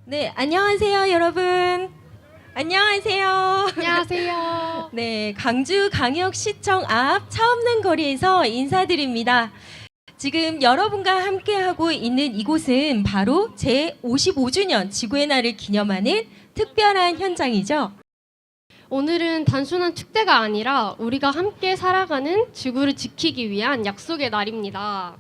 네, 안녕하세요, 여러분. 안녕하세요. 안녕하세요. 네, 광주광역시청 앞 차 없는 거리에서 인사드립니다. 지금 여러분과 함께하고 있는 이곳은 바로 제55주년 지구의 날을 기념하는 특별한 현장이죠. 오늘은 단순한 축제가 아니라 우리가 함께 살아가는 지구를 지키기 위한 약속의 날입니다.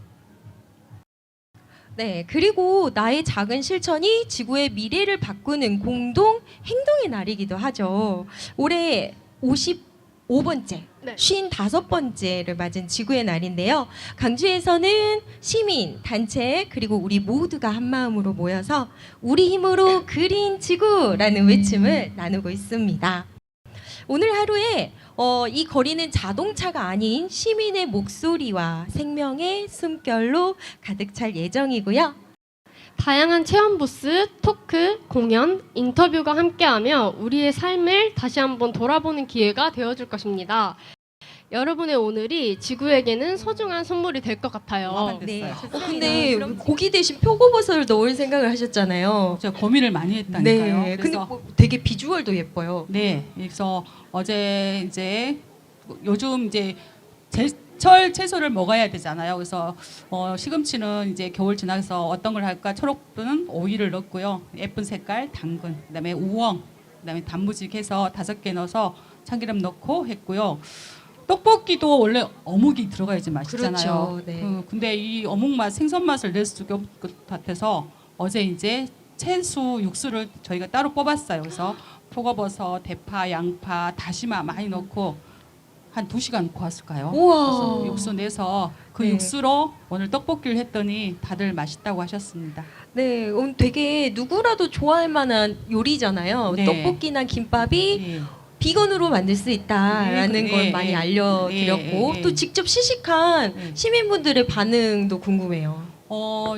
네, 그리고 나의 작은 실천이 지구의 미래를 바꾸는 공동 행동의 날이기도 하죠. 올해 55번째, 네. 55번째를 맞은 지구의 날인데요. 강주에서는 시민, 단체, 그리고 우리 모두가 한마음으로 모여서 우리 힘으로 그린 지구라는 외침을 나누고 있습니다. 오늘 하루에 이 거리는 자동차가 아닌 시민의 목소리와 생명의 숨결로 가득 찰 예정이고요. 다양한 체험 부스, 토크, 공연, 인터뷰가 함께하며 우리의 삶을 다시 한번 돌아보는 기회가 되어줄 것입니다. 여러분의 오늘이 지구에게는 소중한 선물이 될 것 같아요. 네. 됐어요. 근데 고기 대신 표고버섯을 넣을 생각을 하셨잖아요. 제가 고민을 많이 했다니까요. 네. 근데 그래서 뭐 되게 비주얼도 예뻐요. 네, 그래서 어제 이제 요즘 이제 제철 채소를 먹어야 되잖아요. 그래서 시금치는 이제 겨울 지나서 어떤 걸 할까? 초록은 오이를 넣고요. 예쁜 색깔 당근, 그다음에 우엉, 그다음에 단무지 해서 5개 넣어서 참기름 넣고 했고요. 떡볶이도 원래 어묵이 들어가야지 맛있잖아요. 그렇죠. 네. 근데 이 어묵 맛, 생선 맛을 낼 수가 없을 것 같아서 어제 이제 채소 육수를 저희가 따로 뽑았어요. 그래서 표고버섯, 대파, 양파, 다시마 많이 넣고 한 2시간 구웠을까요? 우와. 그래서 육수 내서 그 네. 육수로 오늘 떡볶이를 했더니 다들 맛있다고 하셨습니다. 네, 되게 누구라도 좋아할 만한 요리잖아요. 네. 떡볶이나 김밥이 예. 비건으로 만들 수 있다라는 네, 걸 네, 많이 네. 알려드렸고 네, 네. 또 직접 시식한 네. 시민분들의 반응도 궁금해요.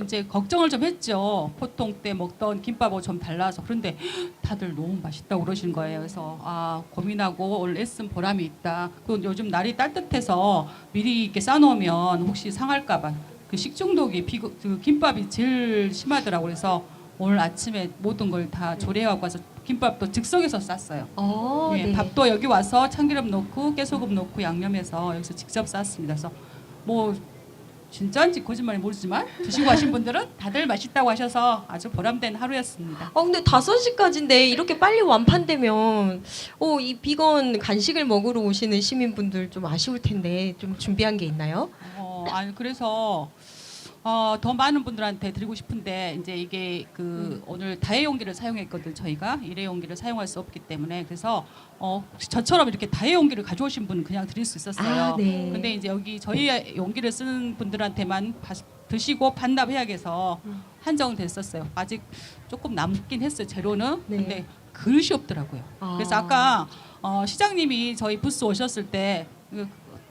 이제 걱정을 좀 했죠. 보통 때 먹던 김밥하고 좀 달라서. 그런데 다들 너무 맛있다고 그러신 거예요. 그래서 고민하고 오늘 애쓴 보람이 있다. 그 요즘 날이 따뜻해서 미리 이렇게 싸놓으면 혹시 상할까봐 그 식중독이 그 김밥이 제일 심하더라고요. 그래서 오늘 아침에 모든 걸 다 조리해갖고 와서 김밥도 즉석에서 쌌어요. 예, 네. 밥도 여기 와서 참기름 넣고 깨소금 넣고 양념해서 여기서 직접 쌌습니다. 그래서 뭐 진짜인지 거짓말인지 모르지만 드시고 가신 분들은 다들 맛있다고 하셔서 아주 보람된 하루였습니다. 근데 5시까지인데 이렇게 빨리 완판되면 이 비건 간식을 먹으러 오시는 시민분들 좀 아쉬울 텐데 좀 준비한 게 있나요? 아니 그래서 더 많은 분들한테 드리고 싶은데 이제 이게 오늘 다회용기를 사용했거든. 저희가 일회용기를 사용할 수 없기 때문에 그래서 혹시 저처럼 이렇게 다회용기를 가져오신 분은 그냥 드릴 수 있었어요. 네. 근데 이제 여기 저희 용기를 쓰는 분들한테만 드시고 반납해야해서 한정됐었어요. 아직 조금 남긴 했어요. 재료는. 네. 근데 그릇이 없더라고요. 그래서 아까 시장님이 저희 부스 오셨을 때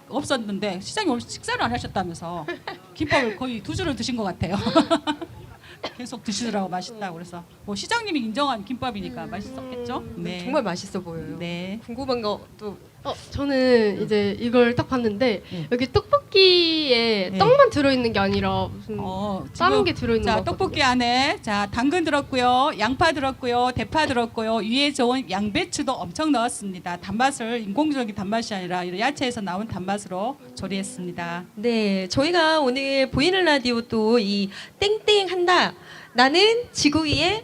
없었는데 시장님 식사를 안 하셨다면서 김밥을 거의 2줄을 드신 것 같아요. 계속 드시더라고 맛있다고. 그래서 뭐 시장님이 인정한 김밥이니까 맛있었겠죠? 네. 정말 맛있어 보여요. 네. 궁금한 것도 저는 이제 이걸 딱 봤는데 네. 여기 떡볶이에 네. 떡만 들어있는 게 아니라 무슨 다른 지금 게 들어있는 거 떡볶이 안에 당근 들었고요, 양파 들었고요, 대파 들었고요, 위에 좋은 양배추도 엄청 넣었습니다. 단맛을 인공적인 단맛이 아니라 이런 야채에서 나온 단맛으로 조리했습니다. 네, 저희가 오늘 보이는 라디오 또 이 땡땡 한다. 나는 지구 위에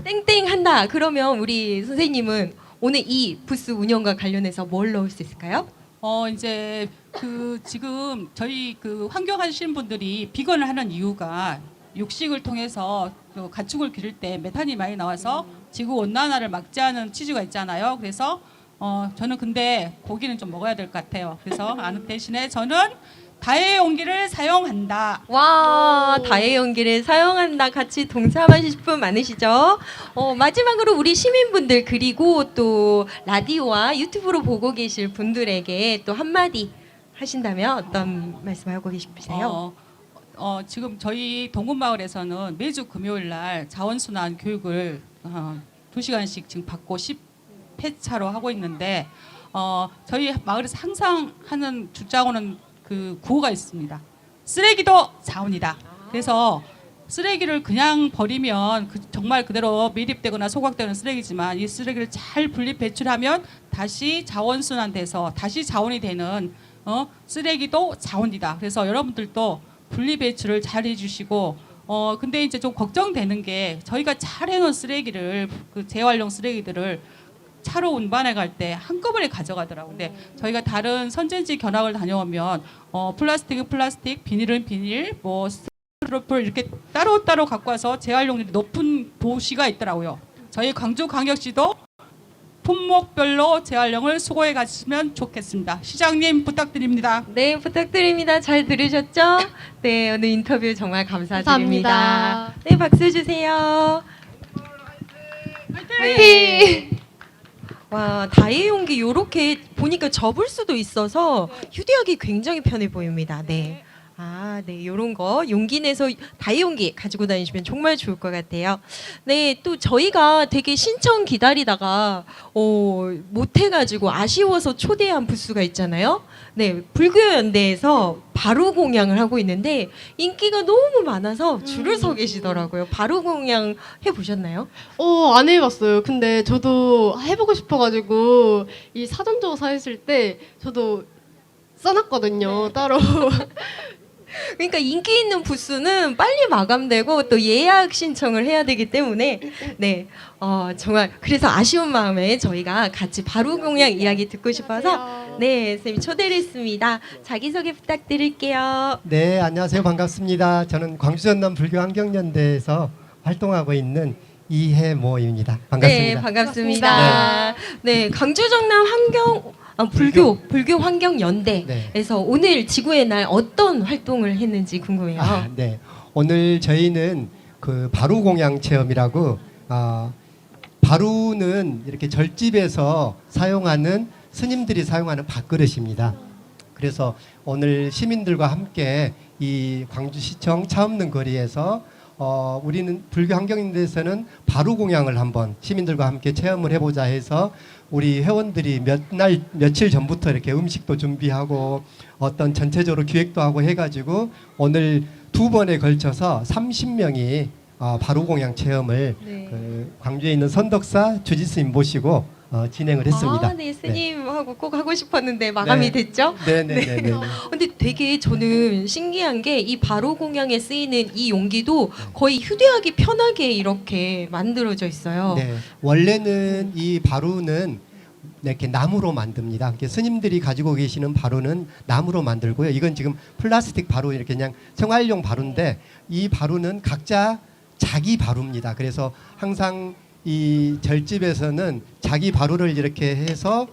땡땡 한다. 그러면 우리 선생님은 오늘 이 부스 운영과 관련해서 뭘 넣을 수 있을까요? 이제 지금 저희 환경 하시는 분들이 비건을 하는 이유가 육식을 통해서 가축을 기를 때 메탄이 많이 나와서 지구 온난화를 막지 않은 취지가 있잖아요. 그래서 저는 근데 고기는 좀 먹어야 될 것 같아요. 그래서 대신에 저는 다회용기를 사용한다. 와, 다회용기를 사용한다. 같이 동참하실 분 많으시죠? 마지막으로 우리 시민분들 그리고 또 라디오와 유튜브로 보고 계실 분들에게 또 한마디 하신다면 어떤 말씀하고 계시세요? 지금 저희 동군마을에서는 매주 금요일 날 자원순환 교육을 2시간씩 지금 받고 10회차로 하고 있는데 저희 마을에서 항상 하는 주장하는 구호가 있습니다. 쓰레기도 자원이다. 그래서 쓰레기를 그냥 버리면 정말 그대로 미립되거나 소각되는 쓰레기지만 이 쓰레기를 잘 분리 배출하면 다시 자원순환돼서 다시 자원이 되는 쓰레기도 자원이다. 그래서 여러분들도 분리 배출을 잘 해주시고 근데 이제 좀 걱정되는 게 저희가 잘 해놓은 쓰레기를 그 재활용 쓰레기들을 차로 운반해 갈 때 한꺼번에 가져가더라고요. 근데 저희가 다른 선진지 견학을 다녀오면 플라스틱은 플라스틱, 비닐은 비닐, 뭐 스티로폴 이렇게 따로따로 갖고 와서 재활용률이 높은 도시가 있더라고요. 저희 광주광역시도 품목별로 재활용을 수고해 가시면 좋겠습니다. 시장님 부탁드립니다. 네, 부탁드립니다. 잘 들으셨죠? 네, 오늘 인터뷰 정말 감사드립니다. 감사합니다. 네, 박수 주세요. 화이팅! 와, 다이용기 요렇게 보니까 접을 수도 있어서 휴대하기 굉장히 편해 보입니다. 네. 아, 네, 요런 거 용기 내서 다이용기 가지고 다니시면 정말 좋을 것 같아요. 네, 또 저희가 되게 신청 기다리다가 못 해가지고 아쉬워서 초대한 부스가 있잖아요. 네, 불교연대에서 바로 공양을 하고 있는데 인기가 너무 많아서 줄을 서 계시더라고요. 바로 공양 해보셨나요? 안 해봤어요. 근데 저도 해보고 싶어가지고 이 사전조사 했을 때 저도 써놨거든요. 따로. 그러니까 인기 있는 부스는 빨리 마감되고 또 예약 신청을 해야 되기 때문에 네, 정말 그래서 아쉬운 마음에 저희가 같이 바로 공양 이야기 듣고 싶어서 네, 선생님 초대를 했습니다. 자기소개 부탁드릴게요. 네, 안녕하세요. 반갑습니다. 저는 광주전남 불교환경연대에서 활동하고 있는 이해모입니다. 반갑습니다. 네, 반갑습니다. 네, 광주 정남 불교 환경연대에서 네. 오늘 지구의 날 어떤 활동을 했는지 궁금해요. 네. 오늘 저희는 그 바루 공양 체험이라고 바루는 이렇게 절집에서 사용하는 스님들이 사용하는 밥그릇입니다. 그래서 오늘 시민들과 함께 이 광주시청 차 없는 거리에서 우리는 불교 환경연대에서는 바루 공양을 한번 시민들과 함께 체험을 해보자 해서 우리 회원들이 며칠 전부터 이렇게 음식도 준비하고 어떤 전체적으로 기획도 하고 해가지고 오늘 2번에 걸쳐서 30명이 바루 공양 체험을 네. 광주에 있는 선덕사 주지스님 모시고 진행을 했습니다. 네, 스님하고 꼭 하고 싶었는데 마감이 네. 됐죠? 네네네. 근데 되게 저는 신기한 게 이 바로 공양에 쓰이는 이 용기도 거의 휴대하기 편하게 이렇게 만들어져 있어요. 네, 원래는 이 바루는 이렇게 나무로 만듭니다. 이렇게 스님들이 가지고 계시는 바루는 나무로 만들고요. 이건 지금 플라스틱 바루 이렇게 그냥 생활용 바루인데 이 바루는 각자 자기 바루입니다. 그래서 항상 이 절집에서는 자기 바루를 이렇게 해서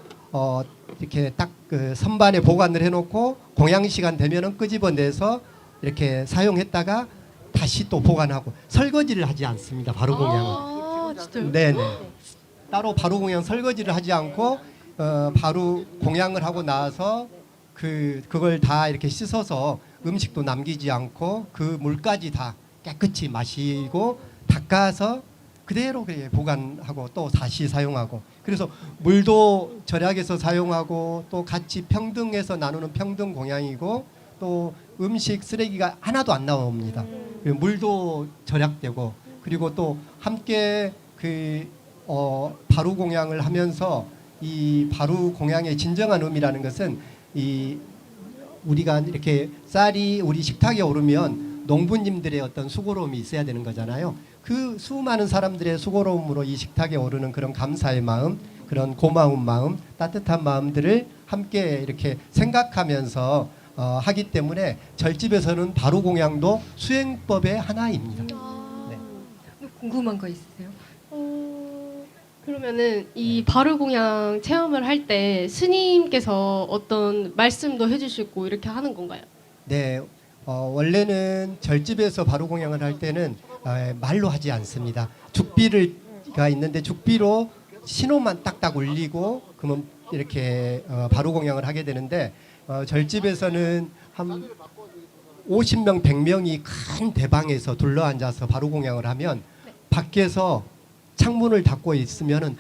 이렇게 딱 그 선반에 보관을 해놓고 공양 시간 되면은 끄집어내서 이렇게 사용했다가 다시 또 보관하고 설거지를 하지 않습니다. 바루 공양은. 진짜요? 네네. 따로 바루 공양 설거지를 하지 않고 바루 공양을 하고 나서 그걸 다 이렇게 씻어서 음식도 남기지 않고 그 물까지 다 깨끗이 마시고 닦아서 그대로 그렇게 보관하고 또 다시 사용하고 그래서 물도 절약해서 사용하고 또 같이 평등해서 나누는 평등 공양이고 또 음식 쓰레기가 하나도 안 나옵니다. 그리고 물도 절약되고 그리고 또 함께 바루 공양을 하면서 이 바루 공양의 진정한 의미라는 것은 이 우리가 이렇게 쌀이 우리 식탁에 오르면 농부님들의 어떤 수고로움이 있어야 되는 거잖아요. 그 수많은 사람들의 수고로움으로 이 식탁에 오르는 그런 감사의 마음, 그런 고마운 마음, 따뜻한 마음들을 함께 이렇게 생각하면서 하기 때문에 절집에서는 바루 공양도 수행법의 하나입니다. 네. 궁금한 거 있으세요? 그러면은 이 바루 공양 체험을 할 때 스님께서 어떤 말씀도 해주시고 이렇게 하는 건가요? 네, 원래는 절집에서 바루 공양을 할 때는 말로 하지 않습니다. 죽비가 있는데 죽비로 신호만 딱딱 울리고 그러면 이렇게 바루 공양을 하게 되는데 절집에서는 한 50명, 100명이 큰 대방에서 둘러앉아서 바루 공양을 하면 밖에서 창문을 닫고 있으면은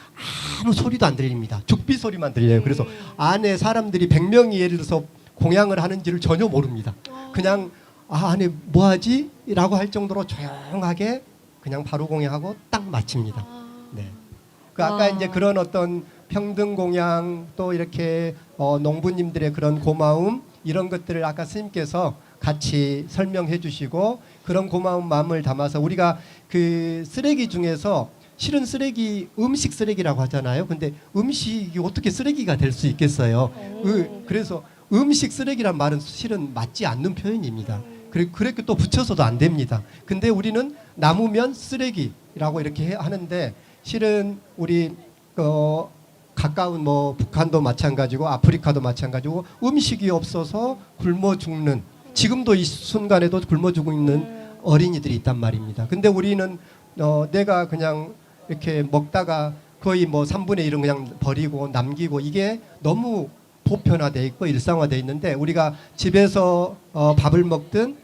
아무 소리도 안 들립니다. 죽비 소리만 들려요. 그래서 안에 사람들이 100명이 예를 들어서 공양을 하는지를 전혀 모릅니다. 그냥 안에 뭐하지? 라고 할 정도로 조용하게 그냥 바로 공양하고 딱 마칩니다. 네. 그 아까 와. 이제 그런 어떤 평등 공양 또 이렇게 농부님들의 그런 고마움 이런 것들을 아까 스님께서 같이 설명해 주시고 그런 고마운 마음을 담아서 우리가 그 쓰레기 중에서 실은 쓰레기 음식 쓰레기라고 하잖아요. 근데 음식이 어떻게 쓰레기가 될 수 있겠어요? 그래서 음식 쓰레기란 말은 실은 맞지 않는 표현입니다. 그렇게 또 붙여서도 안 됩니다. 근데 우리는 남으면 쓰레기라고 이렇게 하는데 실은 우리 가까운 뭐 북한도 마찬가지고 아프리카도 마찬가지고 음식이 없어서 굶어 죽는 지금도 이 순간에도 굶어 죽고 있는 어린이들이 있단 말입니다. 근데 우리는 내가 그냥 이렇게 먹다가 거의 뭐 3분의 1은 그냥 버리고 남기고 이게 너무 보편화돼 있고 일상화돼 있는데 우리가 집에서 밥을 먹든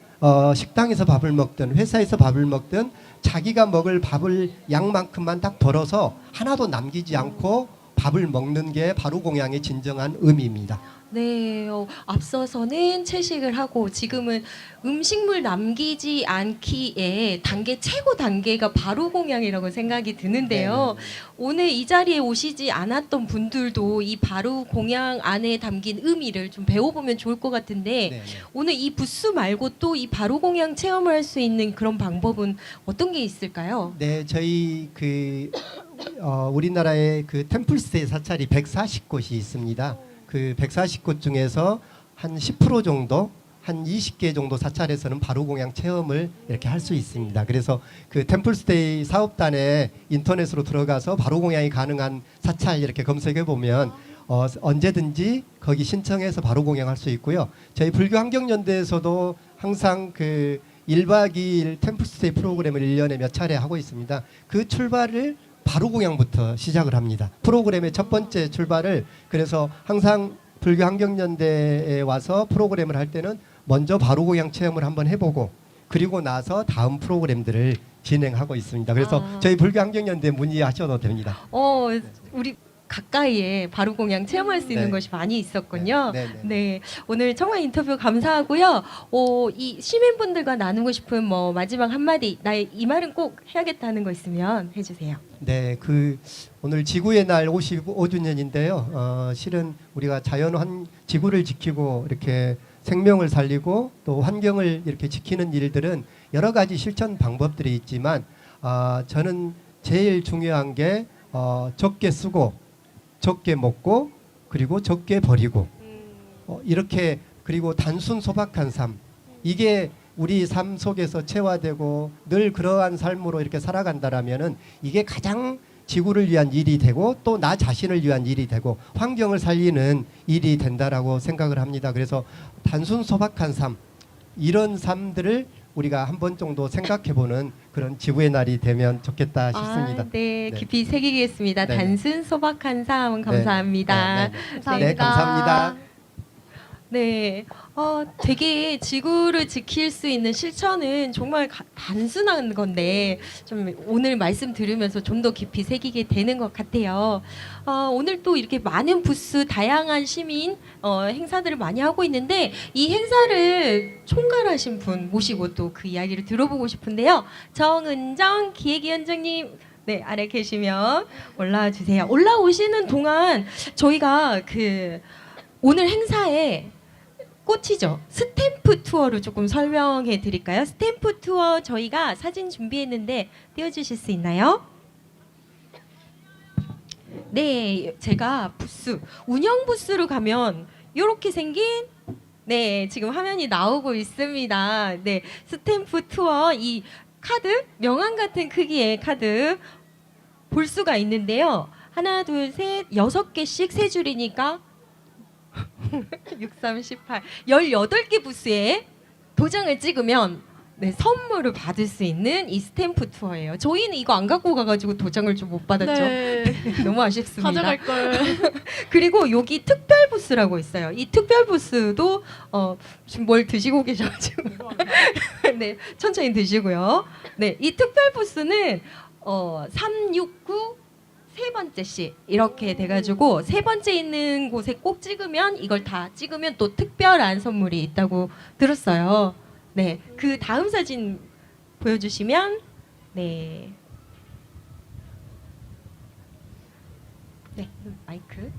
식당에서 밥을 먹든 회사에서 밥을 먹든 자기가 먹을 밥을 양만큼만 딱 벌어서 하나도 남기지 않고 밥을 먹는 게 바로 공양의 진정한 의미입니다. 네, 앞서서는 채식을 하고 지금은 음식물 남기지 않기에 최고 단계가 바로 공양이라고 생각이 드는데요. 네네. 오늘 이 자리에 오시지 않았던 분들도 이 바로 공양 안에 담긴 의미를 좀 배워보면 좋을 것 같은데 네. 오늘 이 부스 말고 또 이 바로 공양 체험을 할 수 있는 그런 방법은 어떤 게 있을까요? 네, 저희 우리나라의 그 템플스테이 사찰이 140곳이 있습니다. 그 140곳 중에서 한 10% 정도, 한 20개 정도 사찰에서는 바로 공양 체험을 이렇게 할 수 있습니다. 그래서 그 템플스테이 사업단에 인터넷으로 들어가서 바로 공양이 가능한 사찰 이렇게 검색해 보면 언제든지 거기 신청해서 바로 공양할 수 있고요. 저희 불교환경연대에서도 항상 그 1박 2일 템플스테이 프로그램을 1년에 몇 차례 하고 있습니다. 그 출발을 바로 공양부터 시작을 합니다. 프로그램의 첫 번째 출발을 그래서 항상 불교환경연대에 와서 프로그램을 할 때는 먼저 바로 공양 체험을 한번 해보고 그리고 나서 다음 프로그램들을 진행하고 있습니다. 그래서 저희 불교환경연대 문의하셔도 됩니다. 우리 가까이에 바로 공양 체험할 수 있는 네. 것이 많이 있었군요. 네, 네, 네. 네, 오늘 정말 인터뷰 감사하고요. 이 시민분들과 나누고 싶은 뭐 마지막 한마디, 나의 이 말은 꼭 해야겠다는 거 있으면 해주세요. 네, 오늘 지구의 날 55주년인데요. 실은 우리가 지구를 지키고 이렇게 생명을 살리고 또 환경을 이렇게 지키는 일들은 여러 가지 실천 방법들이 있지만 저는 제일 중요한 게 적게 쓰고 적게 먹고 그리고 적게 버리고 이렇게 그리고 단순 소박한 삶 이게 우리 삶 속에서 체화되고 늘 그러한 삶으로 이렇게 살아간다라면은 이게 가장 지구를 위한 일이 되고 또 나 자신을 위한 일이 되고 환경을 살리는 일이 된다라고 생각을 합니다. 그래서 단순 소박한 삶 이런 삶들을 우리가 한 번 정도 생각해보는 그런 지구의 날이 되면 좋겠다 싶습니다. 네, 네. 깊이 새기겠습니다. 네. 단순 소박한 삶 감사합니다. 네, 네, 네. 감사합니다. 네, 감사합니다. 네, 되게 지구를 지킬 수 있는 실천은 정말 단순한 건데 좀 오늘 말씀 들으면서 좀 더 깊이 새기게 되는 것 같아요. 오늘 또 이렇게 많은 부스, 다양한 시민 행사들을 많이 하고 있는데 이 행사를 총괄하신 분 모시고 또 그 이야기를 들어보고 싶은데요. 정은정 기획위원장님. 네, 아래 계시면 올라와 주세요. 올라오시는 동안 저희가 오늘 행사에 꽃이죠. 스탬프 투어를 조금 설명해 드릴까요? 스탬프 투어 저희가 사진 준비했는데 띄워주실 수 있나요? 네, 제가 운영 부스로 가면 이렇게 생긴 지금 화면이 나오고 있습니다. 네, 스탬프 투어 이 카드, 명함 같은 크기의 카드 볼 수가 있는데요. 하나, 둘, 셋, 6개씩 세 줄이니까 6, 3, 18, 18개 부스에 도장을 찍으면 선물을 받을 수 있는 이 스탬프 투어예요. 저희는 이거 안 갖고 가가지고 도장을 좀 못 받았죠. 네. 너무 아쉽습니다. 가져갈 걸. 그리고 여기 특별 부스라고 있어요. 이 특별 부스도 지금 뭘 드시고 계셔가지고 네, 천천히 드시고요. 네, 이 특별 부스는 369 세 번째 씩 이렇게 돼가지고 세 번째 있는 곳에 꼭 찍으면 이걸 다 찍으면 또 특별한 선물이 있다고 들었어요. 네, 그 다음 사진 보여주시면 네, 네 마이크.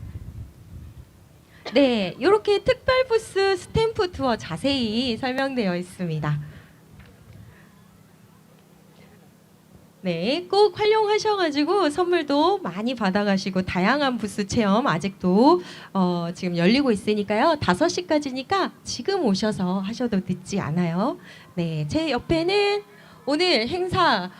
네, 이렇게 특별 부스 스탬프 투어 자세히 설명되어 있습니다. 네, 꼭 활용하셔가지고 선물도 많이 받아가시고 다양한 부스 체험 아직도 지금 열리고 있으니까요. 5시까지니까 지금 오셔서 하셔도 늦지 않아요. 네, 제 옆에는 오늘 행사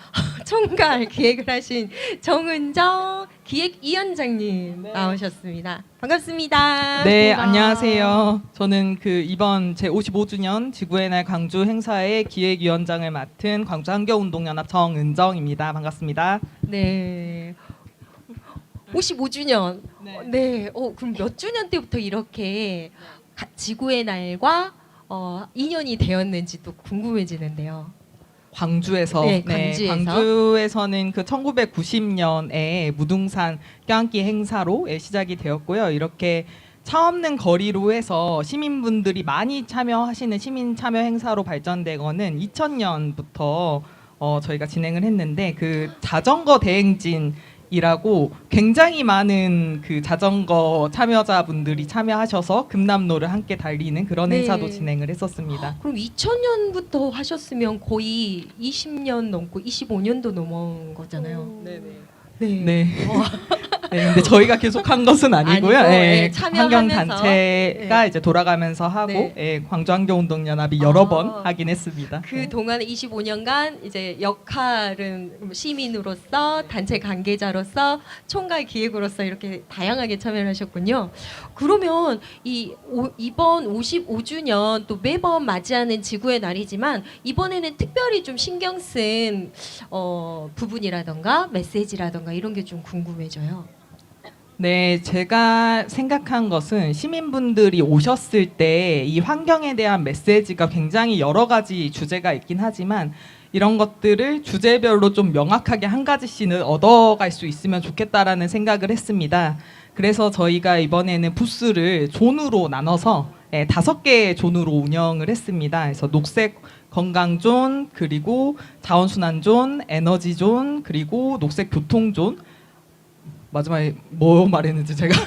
총괄 기획을 하신 정은정 기획위원장님 나오셨습니다. 반갑습니다. 네, 반갑습니다. 안녕하세요. 저는 이번 제 55주년 지구의 날 광주 행사의 기획위원장을 맡은 광주 환경운동연합 정은정입니다. 반갑습니다. 네. 55주년. 네. 네. 그럼 몇 주년 때부터 이렇게 지구의 날과 인연이 되었는지 또 궁금해지는데요. 광주에서 네, 광주에서. 광주에서는 그 1990년에 무등산 껴안기 행사로 시작이 되었고요. 이렇게 차 없는 거리로 해서 시민분들이 많이 참여하시는 시민 참여 행사로 발전되고는 2000년부터 저희가 진행을 했는데 그 자전거 대행진이라고 굉장히 많은 그 자전거 참여자분들이 참여하셔서 금남로를 함께 달리는 그런 네. 행사도 진행을 했었습니다. 그럼 2000년부터 하셨으면 거의 20년 넘고 25년도 넘은 거잖아요. 네. 네. 네, 근데 저희가 계속 한 것은 아니고요. 아니고, 예, 예, 참여하면서. 환경단체가 이제 돌아가면서 하고 네. 예, 광주환경운동연합이 여러 아. 번 하긴 했습니다. 그 동안 25년간 이제 역할은 시민으로서 단체 관계자로서 총괄 기획으로서 이렇게 다양하게 참여를 하셨군요. 그러면 이번 55주년 또 매번 맞이하는 지구의 날이지만 이번에는 특별히 좀 신경 쓴 부분이라던가 메시지라던가 이런 게 좀 궁금해져요. 네, 제가 생각한 것은 시민분들이 오셨을 때 이 환경에 대한 메시지가 굉장히 여러 가지 주제가 있긴 하지만 이런 것들을 주제별로 좀 명확하게 한 가지씩은 얻어갈 수 있으면 좋겠다라는 생각을 했습니다. 그래서 저희가 이번에는 부스를 존으로 나눠서 5개의 존으로 운영을 했습니다. 그래서 녹색 건강존, 그리고 자원순환존, 에너지존, 그리고 녹색 교통존. 마지막에 뭐 말했는지 제가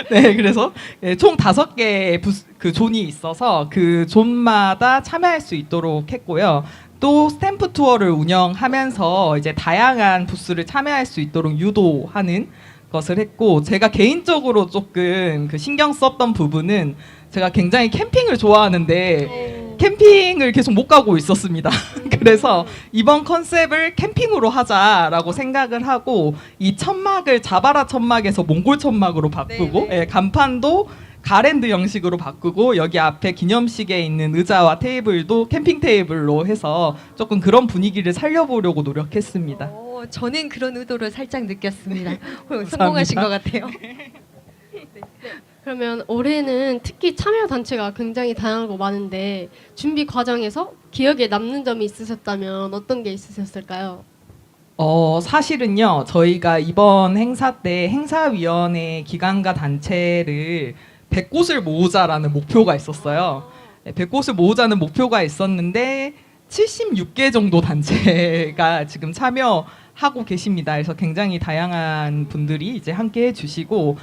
네, 그래서 총 5개의 그 존이 있어서 그 존마다 참여할 수 있도록 했고요. 또 스탬프 투어를 운영하면서 이제 다양한 부스를 참여할 수 있도록 유도하는 것을 했고, 제가 개인적으로 조금 그 신경 썼던 부분은 제가 굉장히 캠핑을 좋아하는데 캠핑을 계속 못 가고 있었습니다. 그래서 이번 컨셉을 캠핑으로 하자라고 생각을 하고 이 천막을 자바라 천막에서 몽골 천막으로 바꾸고 간판도 가랜드 형식으로 바꾸고 여기 앞에 기념식에 있는 의자와 테이블도 캠핑 테이블로 해서 조금 그런 분위기를 살려보려고 노력했습니다. 저는 그런 의도를 살짝 느꼈습니다. 성공하신 것 같아요. 그러면 올해는 특히 참여 단체가 굉장히 다양하고 많은데 준비 과정에서 기억에 남는 점이 있으셨다면 어떤 게 있으셨을까요? 사실은요, 저희가 이번 행사 때 행사위원회 기관과 단체를 100곳을 모으자라는 목표가 있었어요. 100곳을 모으자는 목표가 있었는데 76개 정도 단체가 지금 참여하고 계십니다. 그래서 굉장히 다양한 분들이 이제 함께 해주시고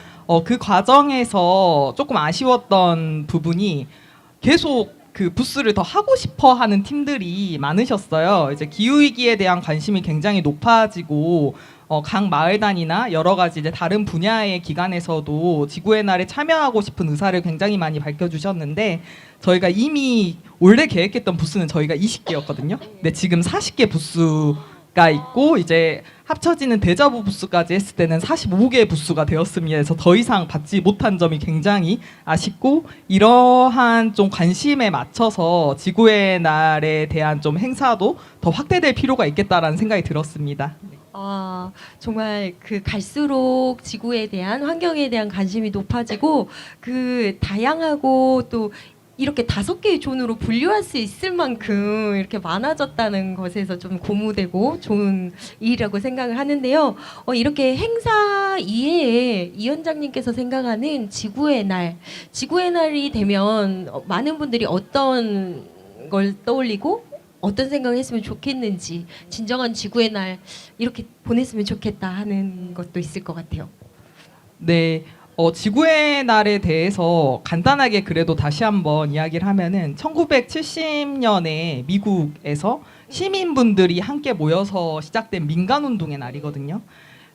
그 과정에서 조금 아쉬웠던 부분이 계속 그 부스를 더 하고 싶어 하는 팀들이 많으셨어요. 이제 기후위기에 대한 관심이 굉장히 높아지고 각 마을단이나 여러 가지 이제 다른 분야의 기관에서도 지구의 날에 참여하고 싶은 의사를 굉장히 많이 밝혀주셨는데 저희가 이미 원래 계획했던 부스는 저희가 20개였거든요. 근데 지금 40개 부스가 있고 이제 합쳐지는 데자부 부스까지 했을 때는 45개의 부스가 되었습니다. 그래서 더 이상 받지 못한 점이 굉장히 아쉽고 이러한 좀 관심에 맞춰서 지구의 날에 대한 좀 행사도 더 확대될 필요가 있겠다라는 생각이 들었습니다. 정말 그 갈수록 지구에 대한 환경에 대한 관심이 높아지고 그 다양하고 또 이렇게 5개의 존으로 분류할 수 있을 만큼 이렇게 많아졌다는 것에서 좀 고무되고 좋은 일이라고 생각을 하는데요. 이렇게 행사 이외에 이 원장님께서 생각하는 지구의 날이 되면 많은 분들이 어떤 걸 떠올리고 어떤 생각을 했으면 좋겠는지, 진정한 지구의 날 이렇게 보냈으면 좋겠다 하는 것도 있을 것 같아요. 네, 지구의 날에 대해서 간단하게 그래도 다시 한번 이야기를 하면은 1970년에 미국에서 시민분들이 함께 모여서 시작된 민간운동의 날이거든요.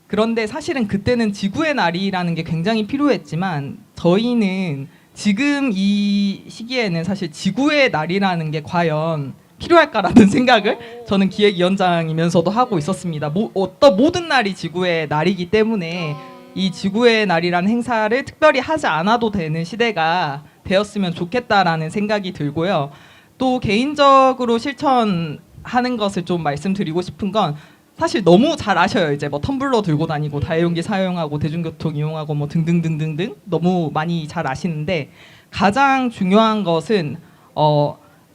그런데 사실은 그때는 지구의 날이라는 게 굉장히 필요했지만 저희는 지금 이 시기에는 사실 지구의 날이라는 게 과연 필요할까라는 생각을 저는 기획위원장이면서도 하고 있었습니다. 어떤 모든 날이 지구의 날이기 때문에 이 지구의 날이라는 행사를 특별히 하지 않아도 되는 시대가 되었으면 좋겠다라는 생각이 들고요. 또 개인적으로 실천하는 것을 좀 말씀드리고 싶은 건 사실 너무 잘 아셔요. 이제 뭐 텀블러 들고 다니고 다회용기 사용하고 대중교통 이용하고 뭐 등등등등등 너무 많이 잘 아시는데 가장 중요한 것은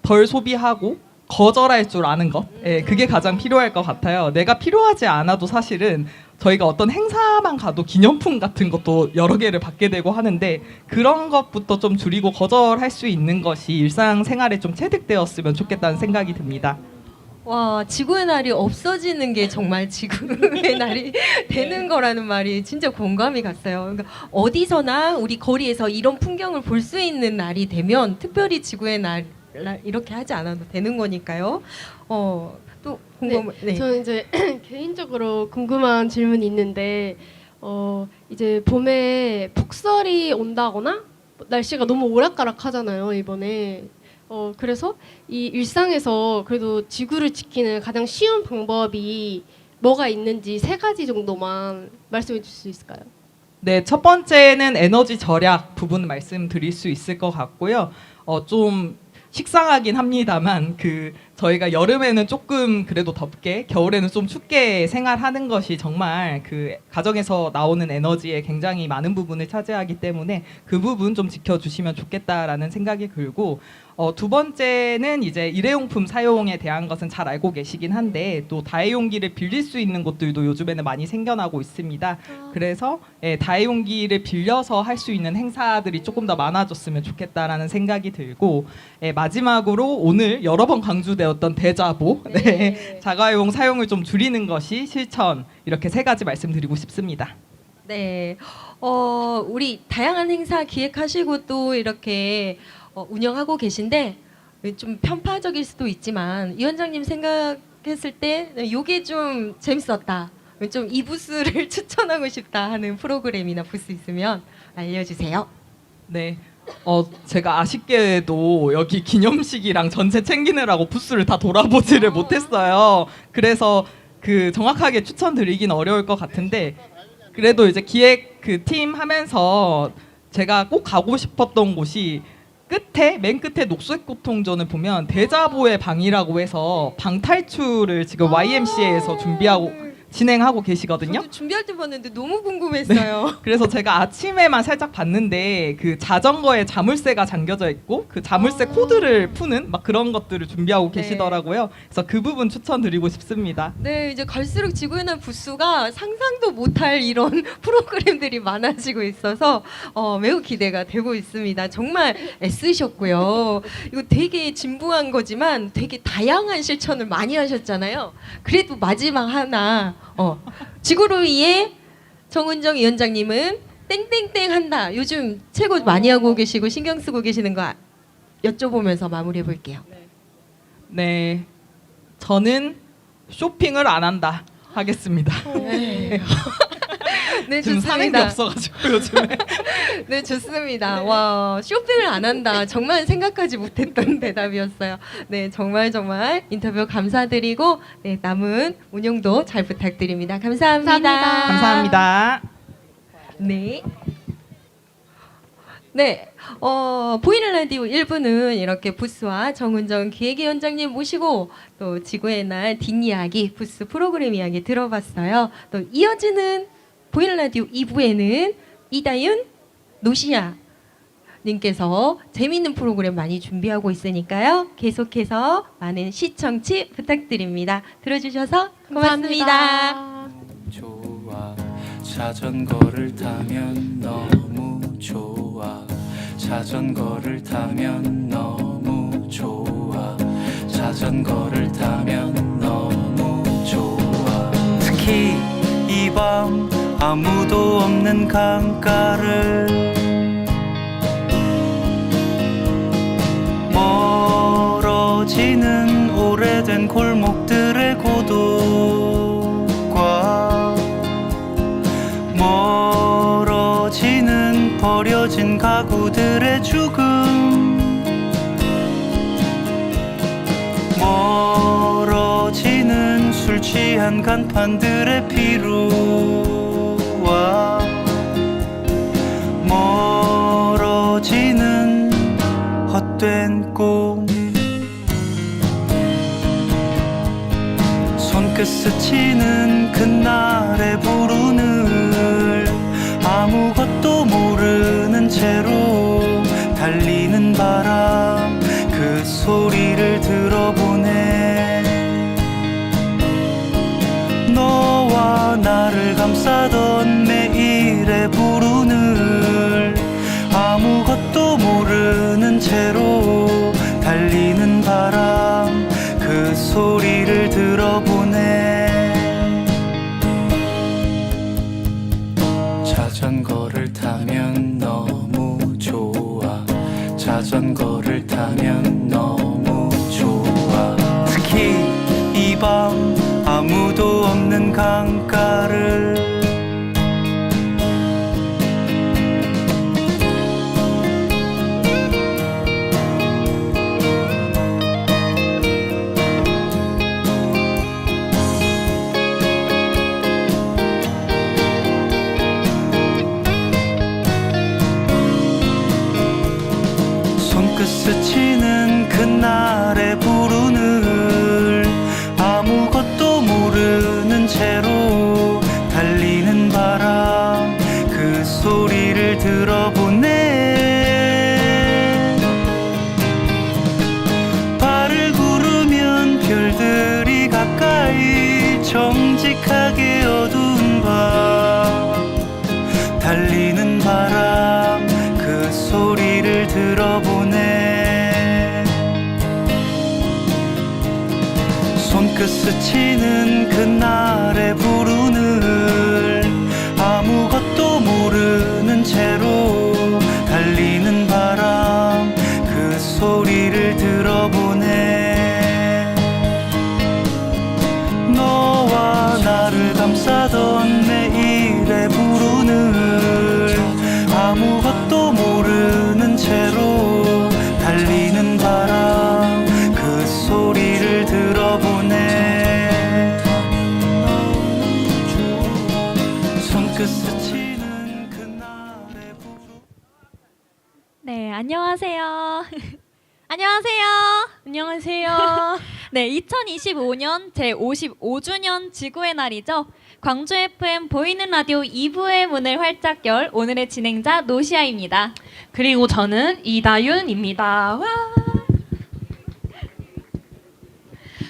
덜 소비하고 거절할 줄 아는 것. 예, 그게 가장 필요할 것 같아요. 내가 필요하지 않아도 사실은 저희가 어떤 행사만 가도 기념품 같은 것도 여러 개를 받게 되고 하는데 그런 것부터 좀 줄이고 거절할 수 있는 것이 일상생활에 좀 체득되었으면 좋겠다는 생각이 듭니다. 와, 지구의 날이 없어지는 게 정말 지구의 날이 되는 거라는 말이 진짜 공감이 갔어요. 그러니까 어디서나 우리 거리에서 이런 풍경을 볼 수 있는 날이 되면 특별히 지구의 날 이렇게 하지 않아도 되는 거니까요. 또 궁금한 네. 저는 이제 개인적으로 궁금한 질문이 있는데 이제 봄에 폭설이 온다거나 날씨가 너무 오락가락하잖아요 이번에. 그래서 이 일상에서 그래도 지구를 지키는 가장 쉬운 방법이 뭐가 있는지 3가지 정도만 말씀해 주실 수 있을까요? 네, 첫 번째는 에너지 절약 부분 말씀드릴 수 있을 것 같고요. 좀 식상하긴 합니다만 저희가 여름에는 조금 그래도 덥게 겨울에는 좀 춥게 생활하는 것이 정말 그 가정에서 나오는 에너지에 굉장히 많은 부분을 차지하기 때문에 그 부분 좀 지켜주시면 좋겠다라는 생각이 들고 두 번째는 이제 일회용품 사용에 대한 것은 잘 알고 계시긴 한데 또 다회용기를 빌릴 수 있는 곳들도 요즘에는 많이 생겨나고 있습니다. 그래서 다회용기를 빌려서 할 수 있는 행사들이 조금 더 많아졌으면 좋겠다라는 생각이 들고 마지막으로 오늘 여러 번 강조되었던 대자보, 자가용 사용을 좀 줄이는 것이 실천 이렇게 3가지 말씀드리고 싶습니다. 네, 우리 다양한 행사 기획하시고 또 이렇게 운영하고 계신데 좀 편파적일 수도 있지만 위원장님 생각했을 때 이게 좀 재밌었다. 좀 이 부스를 추천하고 싶다 하는 프로그램이나 부스 있으면 알려주세요. 네. 제가 아쉽게도 여기 기념식이랑 전체 챙기느라고 부스를 다 돌아보지를 못했어요. 그래서 정확하게 추천드리긴 어려울 것 같은데 그래도 이제 기획 팀 하면서 제가 꼭 가고 싶었던 곳이 맨 끝에 녹색고통전을 보면 대자보의 방이라고 해서 방탈출을 지금 YMCA에서 진행하고 계시거든요. 저도 준비할 때 봤는데 너무 궁금했어요. 그래서 제가 아침에만 살짝 봤는데 자전거에 자물쇠가 잠겨져 있고 그 자물쇠 코드를 푸는 막 그런 것들을 준비하고 계시더라고요. 그래서 그 부분 추천드리고 싶습니다. 네, 이제 갈수록 지구의 날 부스가 상상도 못할 이런 프로그램들이 많아지고 있어서 매우 기대가 되고 있습니다. 정말 애쓰셨고요. 이거 되게 진부한 거지만 되게 다양한 실천을 많이 하셨잖아요. 그래도 마지막 하나 지구를 위해 정은정 위원장님은 땡땡땡 한다. 요즘 최고 많이 하고 계시고 신경 쓰고 계시는 거 여쭤보면서 마무리해 볼게요. 네, 저는 쇼핑을 안 한다 하겠습니다. 네, 지금 사는 게 좋습니다. 없어가지고 요즘에. 네, 좋습니다. 와, 쇼핑을 안 한다. 정말 생각하지 못했던 대답이었어요. 네, 정말 인터뷰 감사드리고 네, 남은 운영도 잘 부탁드립니다. 감사합니다. 감사합니다. 네. 네, 보이는 라디오 1부는 이렇게 부스와 정은정 기획위원장님 모시고 또 지구의 날 뒷이야기 부스 프로그램 이야기 들어봤어요. 또 이어지는 보이는 라디오 2부에는 이다윤, 노시아 님께서 재미있는 프로그램 많이 준비하고 있으니까요. 계속해서 많은 시청치 부탁드립니다. 들어주셔서 고맙습니다. 감사합니다. 좋아 자전거를 타면 너무 좋아 자전거를 타면 너무 좋아 자전거를 타면 너무 좋아. 특히 이 밤 아무도 없는 강가를 멀어지는 오래된 골목들의 고독과 멀어지는 버려진 가구들의 죽음, 멀어지는 술 취한 간판들의 피로와 멀어지는 헛된 꿈. 손끝 스치는 그날의 부르는 아무것도 모르는 채로 달리는 바람, 그 소리를 들어보네. 너와 나를 감싸던 매일의 부르는 아무것도 모르는 채로 달리는 바람, 그 소리를 들어보네. 자전거를 타면 너무 좋아. 자전거를 타면 너무 좋아. 특히 이 밤 아무도 없는 강가를 손끝 스치는 그날의 부르는 아무것도 모르는 채로 달리는 바람, 그 소리를 들어보네. 발을 구르면 별들이 가까이 정직하게 어두운 밤, 달리는 바람, 그 소리를 들어보네. 손끝 스치는 그날의 부르는 아무것도 모르는 채로 달리는 바람, 그 소리를 들어보네. 너와 나를 감싸던 매일의 부르는 아무것도 모르는 채로 달리는 바람, 그 소리를 들어보네. 손끝 스치는 그날의 네, 안녕하세요. 안녕하세요. 안녕하세요. 네, 2025년 제55주년 지구의 날이죠. 광주 FM 보이는 라디오 2부의 문을 활짝 열 오늘의 진행자 노시아입니다. 그리고 저는 이다윤입니다. 와!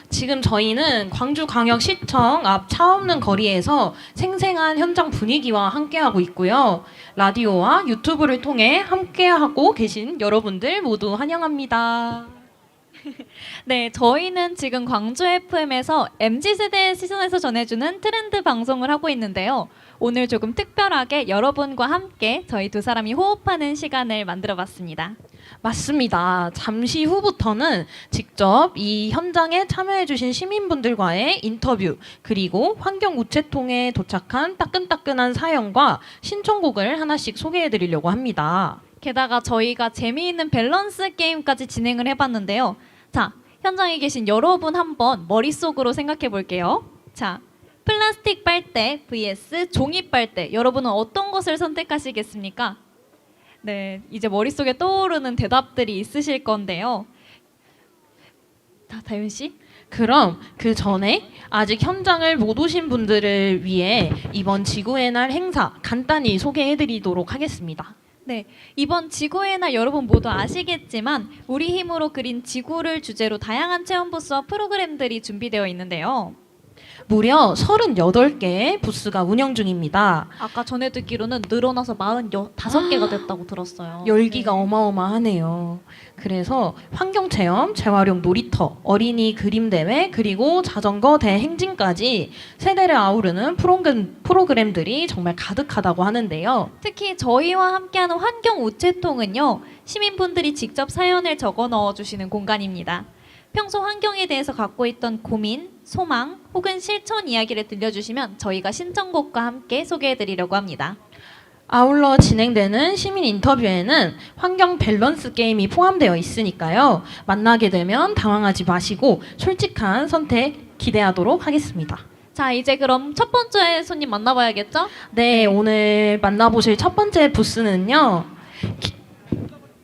지금 저희는 광주광역시청 앞 차 없는 거리에서 생생한 현장 분위기와 함께하고 있고요. 라디오와 유튜브를 통해 함께하고 계신 여러분들 모두 환영합니다. 네, 저희는 지금 광주 FM에서 MZ세대의 시선에서 전해주는 트렌드 방송을 하고 있는데요. 오늘 조금 특별하게 여러분과 함께 저희 두 사람이 호흡하는 시간을 만들어봤습니다. 맞습니다. 잠시 후부터는 직접 이 현장에 참여해주신 시민분들과의 인터뷰, 그리고 환경우체통에 도착한 따끈따끈한 사연과 신청곡을 하나씩 소개해드리려고 합니다. 게다가 저희가 재미있는 밸런스 게임까지 진행을 해봤는데요. 자, 현장에 계신 여러분 한번 머릿속으로 생각해 볼게요. 자, 플라스틱 빨대 vs 종이 빨대. 여러분은 어떤 것을 선택하시겠습니까? 네, 이제 머릿속에 떠오르는 대답들이 있으실 건데요. 다윤 씨? 그럼 그 전에 아직 현장을 못 오신 분들을 위해 이번 지구의 날 행사 간단히 소개해드리도록 하겠습니다. 네, 이번 지구의 날 여러분 모두 아시겠지만 우리 힘으로 그린 지구를 주제로 다양한 체험 부스와 프로그램들이 준비되어 있는데요. 무려 38개의 부스가 운영 중입니다. 아까 전에 듣기로는 늘어나서 45개가 됐다고 들었어요. 열기가 어마어마하네요. 그래서 환경체험, 재활용 놀이터, 어린이 그림대회, 그리고 자전거 대행진까지 세대를 아우르는 프로그램들이 정말 가득하다고 하는데요. 특히 저희와 함께하는 환경 우체통은요, 시민분들이 직접 사연을 적어 넣어주시는 공간입니다. 평소 환경에 대해서 갖고 있던 고민, 소망 혹은 실천 이야기를 들려주시면 저희가 신청곡과 함께 소개해드리려고 합니다. 아울러 진행되는 시민 인터뷰에는 환경 밸런스 게임이 포함되어 있으니까요. 만나게 되면 당황하지 마시고 솔직한 선택 기대하도록 하겠습니다. 자, 이제 그럼 첫 번째 손님 만나봐야겠죠? 네, 오늘 만나보실 첫 번째 부스는요.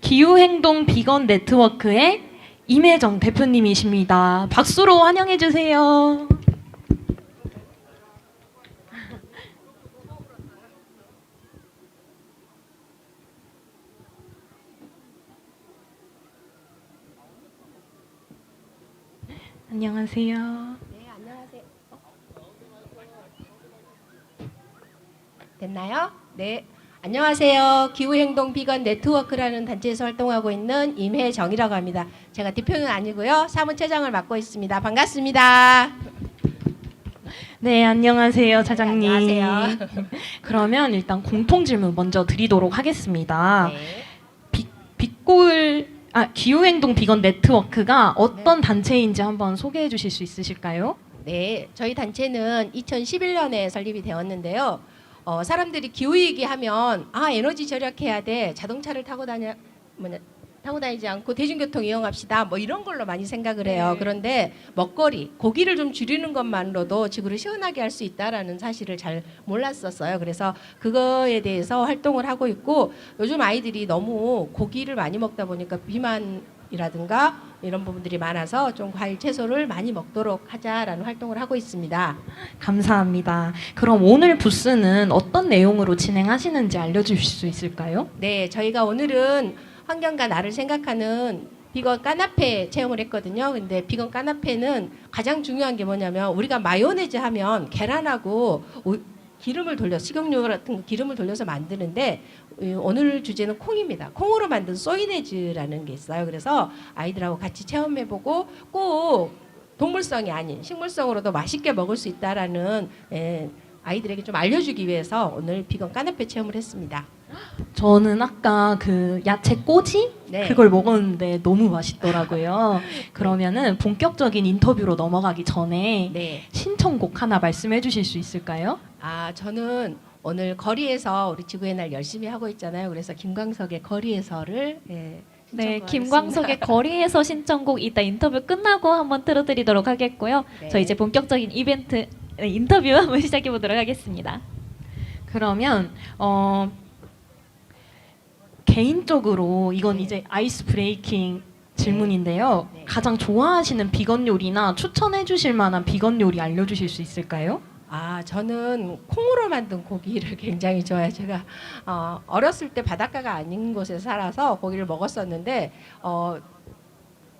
기후행동 비건 네트워크의 임혜정 대표님이십니다. 박수로 환영해 주세요. 안녕하세요. 네, 안녕하세요. 됐나요? 네. 안녕하세요. 기후행동 비건 네트워크라는 단체에서 활동하고 있는 임혜정이라고 합니다. 제가 대표는 아니고요. 사무처장을 맡고 있습니다. 반갑습니다. 네, 안녕하세요, 차장님. 네, 안녕하세요. 그러면 일단 공통 질문 먼저 드리도록 하겠습니다. 네. 기후행동 비건 네트워크가 어떤 단체인지 한번 소개해 주실 수 있으실까요? 네, 저희 단체는 2011년에 설립이 되었는데요. 사람들이 기후 얘기하면 에너지 절약해야 돼. 자동차를 타고 다니지 않고 대중교통 이용합시다. 뭐 이런 걸로 많이 생각을 해요. 그런데 먹거리, 고기를 좀 줄이는 것만으로도 지구를 시원하게 할 수 있다라는 사실을 잘 몰랐었어요. 그래서 그거에 대해서 활동을 하고 있고 요즘 아이들이 너무 고기를 많이 먹다 보니까 비만이라든가 이런 부분들이 많아서 좀 과일 채소를 많이 먹도록 하자라는 활동을 하고 있습니다. 감사합니다. 그럼 오늘 부스는 어떤 내용으로 진행하시는지 알려주실 수 있을까요? 네, 저희가 오늘은 환경과 나를 생각하는 비건 까나페 체험을 했거든요. 근데 비건 까나페는 가장 중요한 게 뭐냐면 우리가 마요네즈 하면 계란하고 기름을 돌려 식용유 같은 거 기름을 돌려서 만드는데 오늘 주제는 콩입니다. 콩으로 만든 소이네즈라는 게 있어요. 그래서 아이들하고 같이 체험해보고 꼭 동물성이 아닌 식물성으로도 맛있게 먹을 수 있다라는 아이들에게 좀 알려주기 위해서 오늘 비건 까나페 체험을 했습니다. 저는 아까 그 야채 꼬지? 네. 그걸 먹었는데 너무 맛있더라고요. 그러면은 본격적인 인터뷰로 넘어가기 전에 네. 신청곡 하나 말씀해 주실 수 있을까요? 저는 오늘 거리에서 우리 지구의 날 열심히 하고 있잖아요. 그래서 김광석의 거리에서를 네, 신청하겠습니다. 김광석의 거리에서 신청곡 이따 인터뷰 끝나고 한번 틀어드리도록 하겠고요. 네. 저 이제 본격적인 인터뷰 한번 시작해 보도록 하겠습니다. 그러면 개인적으로 이건 이제 아이스 브레이킹 질문인데요. 네. 가장 좋아하시는 비건 요리나 추천해 주실 만한 비건 요리 알려주실 수 있을까요? 저는 콩으로 만든 고기를 굉장히 좋아해요. 제가 어렸을 때 바닷가가 아닌 곳에 살아서 고기를 먹었었는데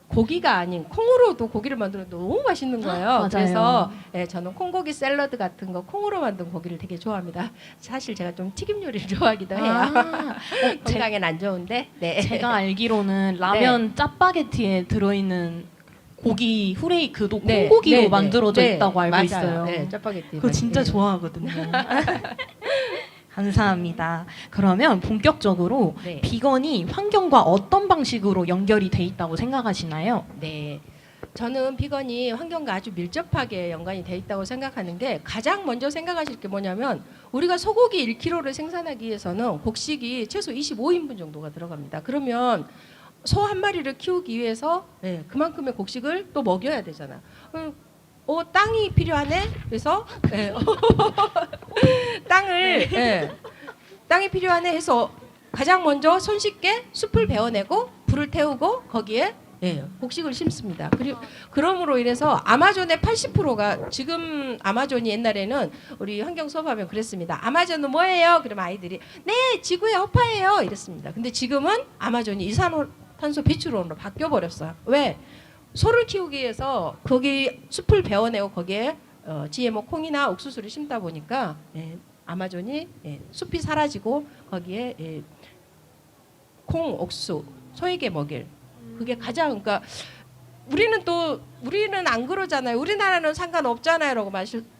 고기가 아닌 콩으로도 고기를 만들어도 너무 맛있는 거예요. 맞아요. 그래서 저는 콩고기 샐러드 같은 거 콩으로 만든 고기를 되게 좋아합니다. 사실 제가 좀 튀김 요리를 좋아하기도 해요. 건강엔 안 좋은데. 네. 제가 알기로는 라면 짜파게티에 들어있는 고기 후레이크도 콩고기로 만들어져 있다고 알고 맞아요. 있어요. 네, 짜파게티. 그거 진짜 좋아하거든요. 감사합니다. 그러면 본격적으로 네. 비건이 환경과 어떤 방식으로 연결이 돼 있다고 생각하시나요? 네. 저는 비건이 환경과 아주 밀접하게 연관이 돼 있다고 생각하는 게 가장 먼저 생각하실 게 뭐냐면 우리가 소고기 1kg를 생산하기 위해서는 곡식이 최소 25인분 정도가 들어갑니다. 그러면 소 한 마리를 키우기 위해서 그만큼의 곡식을 또 먹여야 되잖아. 땅이 필요하네. 그래서 땅이 필요하네 해서 가장 먼저 손쉽게 숲을 베어내고 불을 태우고 거기에 곡식을 심습니다. 그리고 그럼으로 인해서 아마존의 80%가 지금 아마존이 옛날에는 우리 환경 수업하면 그랬습니다. 아마존은 뭐예요? 그러면 아이들이 네 지구의 허파예요 이랬습니다. 근데 지금은 아마존이 이산화탄소 배출원으로 바뀌어 버렸어요. 왜? 소를 키우기 위해서 거기 숲을 베어내고 거기에 GMO 콩이나 옥수수를 심다 보니까 아마존이 숲이 사라지고 거기에 콩, 옥수수, 소에게 먹일 그게 가장 그러니까 우리는 안 그러잖아요. 우리나라는 상관없잖아요라고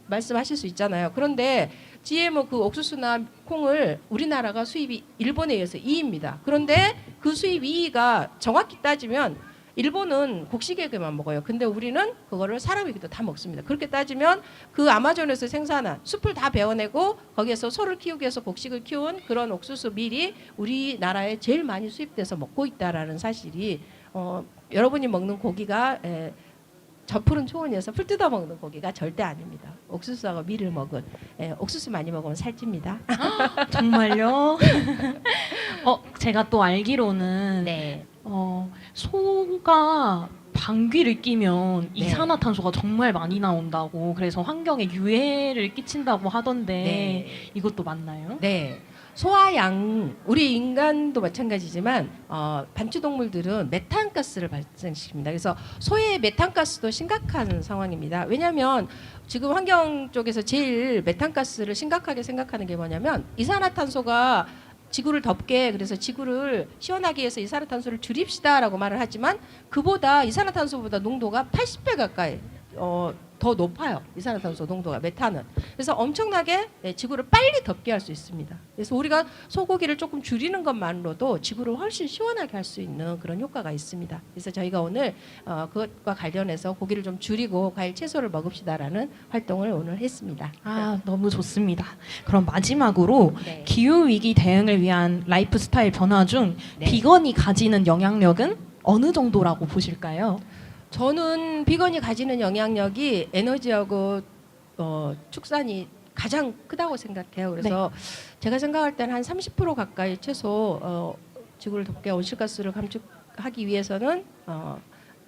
말씀하실 수 있잖아요. 그런데 GMO 그 옥수수나 콩을 우리나라가 수입이 일본에 의해서 2위입니다. 그런데 그 수입 2위가 정확히 따지면 일본은 곡식에게만 먹어요. 근데 우리는 그거를 사람에게도 다 먹습니다. 그렇게 따지면 그 아마존에서 생산한 숲을 다 베어내고 거기에서 소를 키우기 위해서 곡식을 키운 그런 옥수수 밀이 우리나라에 제일 많이 수입돼서 먹고 있다라는 사실이 여러분이 먹는 고기가 저 푸른 초원에서 풀 뜯어 먹는 고기가 절대 아닙니다. 옥수수하고 밀을 먹은 옥수수 많이 먹으면 살찝니다. 정말요? 제가 또 알기로는 네. 소가 방귀를 뀌면 네. 이산화탄소가 정말 많이 나온다고 그래서 환경에 유해를 끼친다고 하던데 네. 이것도 맞나요? 네. 소와 양, 우리 인간도 마찬가지지만 반추동물들은 메탄가스를 발생시킵니다. 그래서 소의 메탄가스도 심각한 상황입니다. 왜냐하면 지금 환경 쪽에서 제일 메탄가스를 심각하게 생각하는 게 뭐냐면 이산화탄소가 지구를 덥게 그래서 지구를 시원하게 해서 이산화탄소를 줄입시다라고 말을 하지만 그보다 이산화탄소보다 농도가 80배 가까이 더 높아요. 이산화탄소 농도가 메탄은. 그래서 엄청나게 지구를 빨리 덥게 할 수 있습니다. 그래서 우리가 소고기를 조금 줄이는 것만으로도 지구를 훨씬 시원하게 할 수 있는 그런 효과가 있습니다. 그래서 저희가 오늘 그것과 관련해서 고기를 좀 줄이고 과일 채소를 먹읍시다라는 활동을 오늘 했습니다. 너무 좋습니다. 그럼 마지막으로 네. 기후 위기 대응을 위한 라이프 스타일 변화 중 네. 비건이 가지는 영향력은 어느 정도라고 보실까요? 저는 비건이 가지는 영향력이 에너지하고 축산이 가장 크다고 생각해요. 그래서 제가 생각할 때는 한 30% 가까이 최소 지구를 덥게 온실가스를 감축하기 위해서는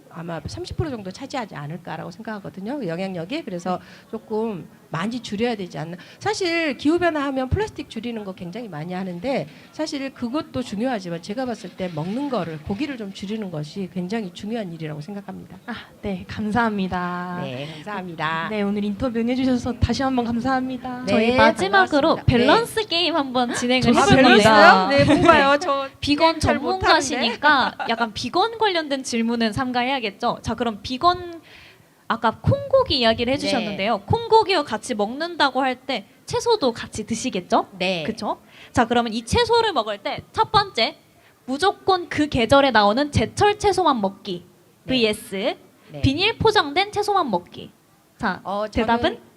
아마 30% 정도 차지하지 않을까라고 생각하거든요. 영향력이. 그래서 조금 많이 줄여야 되지 않나. 사실 기후변화하면 플라스틱 줄이는 거 굉장히 많이 하는데 사실 그것도 중요하지만 제가 봤을 때 먹는 거를 고기를 좀 줄이는 것이 굉장히 중요한 일이라고 생각합니다. 네, 감사합니다. 네, 감사합니다. 네, 오늘 인터뷰 응해주셔서 다시 한번 감사합니다. 네, 저희 마지막으로 반갑습니다. 밸런스 게임 한번 진행을 아, 해볼 밸런스요? 겁니다. 네, 뭔가요? 저 비건 잘 전문가시니까 약간 비건 관련된 질문은 삼가해야겠죠. 자, 그럼 비건 아까 콩고기 이야기를 해주셨는데요. 콩고기와 같이 먹는다고 할 때 채소도 같이 드시겠죠? 네. 그렇죠? 자, 그러면 이 채소를 먹을 때 첫 번째 무조건 그 계절에 나오는 제철 채소만 먹기 vs 네. 비닐 포장된 채소만 먹기. 자, 대답은?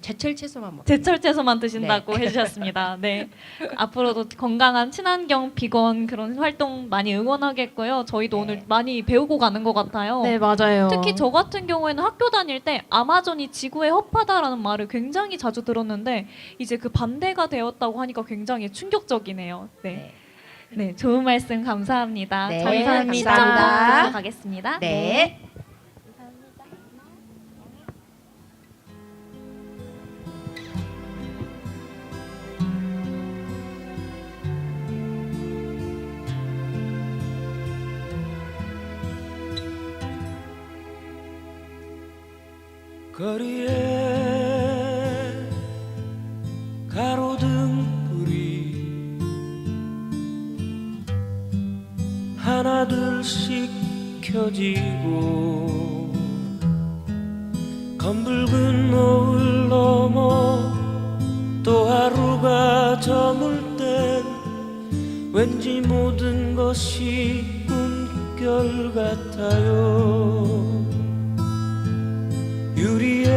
제철 채소만 먹. 제철 채소만 드신다고 네. 해주셨습니다. 네. 앞으로도 건강한 친환경 비건 그런 활동 많이 응원하겠고요. 저희도 네. 오늘 많이 배우고 가는 것 같아요. 네, 맞아요. 특히 저 같은 경우에는 학교 다닐 때 아마존이 지구에 허파다라는 말을 굉장히 자주 들었는데 이제 그 반대가 되었다고 하니까 굉장히 충격적이네요. 네. 네, 좋은 말씀 감사합니다. 네, 저희는 감사합니다. 시청 보러 가겠습니다. 네. 거리에 가로등불이 하나둘씩 켜지고 검붉은 노을 넘어 또 하루가 저물 땐 왠지 모든 것이 꿈결 같아요. 유리에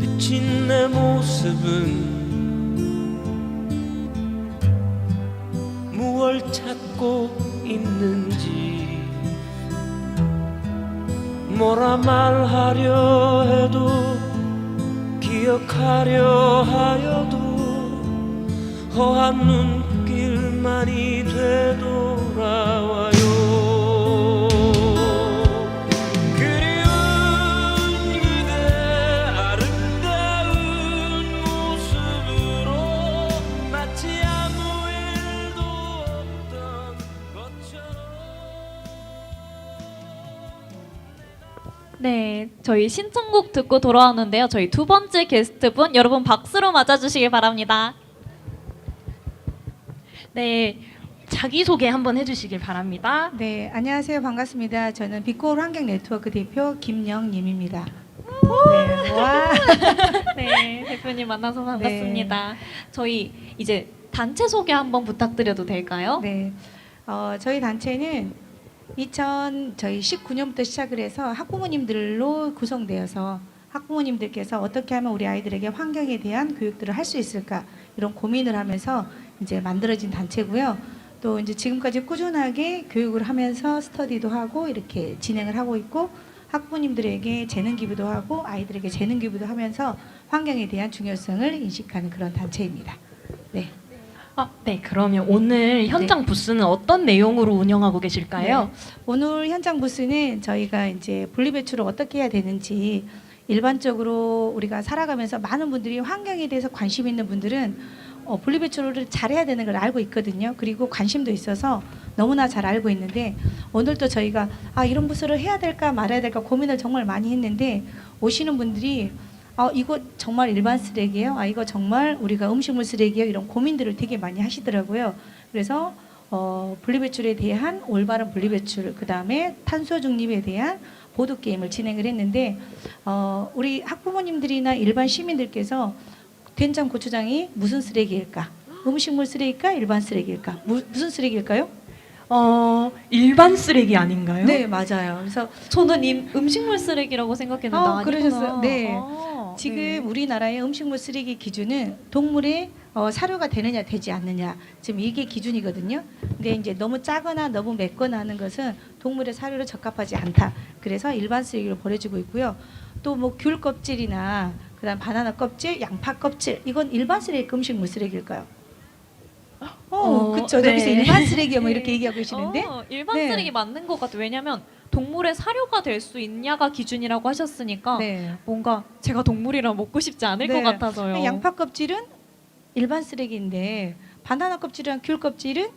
비친 내 모습은 무얼 찾고 있는지 뭐라 말하려 해도 기억하려 하여도 허한 눈길만이 되돌아와요. 네, 저희 신청곡 듣고 돌아왔는데요. 저희 두 번째 게스트분 여러분 박수로 맞아주시길 바랍니다. 네, 자기소개 한번 해주시길 바랍니다. 네, 안녕하세요. 반갑습니다. 저는 빛고울 환경 네트워크 대표 김영임입니다. 네, 와. 네, 대표님 만나서 반갑습니다. 저희 이제 단체 소개 한번 부탁드려도 될까요? 네, 저희 단체는 2019년부터 시작을 해서 학부모님들로 구성되어서 학부모님들께서 어떻게 하면 우리 아이들에게 환경에 대한 교육들을 할 수 있을까 이런 고민을 하면서 이제 만들어진 단체고요. 또 이제 지금까지 꾸준하게 교육을 하면서 스터디도 하고 이렇게 진행을 하고 있고 학부모님들에게 재능 기부도 하고 아이들에게 재능 기부도 하면서 환경에 대한 중요성을 인식하는 그런 단체입니다. 네. 네, 그러면 오늘 현장 부스는 어떤 내용으로 운영하고 계실까요? 네. 오늘 현장 부스는 저희가 이제 분리배출을 어떻게 해야 되는지 일반적으로 우리가 살아가면서 많은 분들이 환경에 대해서 관심 있는 분들은 분리배출을 잘해야 되는 걸 알고 있거든요. 그리고 관심도 있어서 너무나 잘 알고 있는데 오늘도 저희가 이런 부스를 해야 될까 말아야 될까 고민을 정말 많이 했는데 오시는 분들이 이거 정말 일반 쓰레기예요? 이거 정말 우리가 음식물 쓰레기예요? 이런 고민들을 되게 많이 하시더라고요. 그래서 분리배출에 대한 올바른 분리배출, 그 다음에 탄소 중립에 대한 보드 게임을 진행을 했는데 우리 학부모님들이나 일반 시민들께서 된장, 고추장이 무슨 쓰레기일까? 음식물 쓰레기일까? 일반 쓰레기일까? 무슨 쓰레기일까요? 일반 쓰레기 아닌가요? 네, 맞아요. 그래서 저는 음식물 쓰레기라고 생각했는데 아니구나. 그러셨어요. 네. 아, 지금 네. 우리나라의 음식물 쓰레기 기준은 동물의 사료가 되느냐 되지 않느냐 지금 이게 기준이거든요. 근데 이제 너무 짜거나 너무 맵거나 하는 것은 동물의 사료로 적합하지 않다. 그래서 일반 쓰레기로 버려지고 있고요. 또 뭐 귤 껍질이나 그다음 바나나 껍질, 양파 껍질 이건 일반 쓰레기 음식물 쓰레기일까요? 그렇죠. 네. 여기서 일반 쓰레기 뭐 이렇게 얘기하고 계시는데 일반 네. 쓰레기 맞는 것 같아요. 왜냐하면 동물의 사료가 될 수 있냐가 기준이라고 하셨으니까 네. 뭔가 제가 동물이라 먹고 싶지 않을 네. 것 같아서요. 양파 껍질은 일반 쓰레기인데 바나나 껍질이랑 귤 껍질은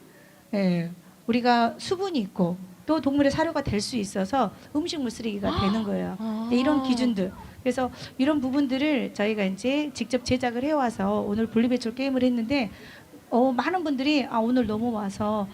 우리가 수분이 있고 또 동물의 사료가 될 수 있어서 음식물 쓰레기가 되는 거예요. 네, 이런 기준들. 그래서 이런 부분들을 저희가 이제 직접 제작을 해와서 오늘 분리배출 게임을 했는데 많은 분들이 오늘 너무 와서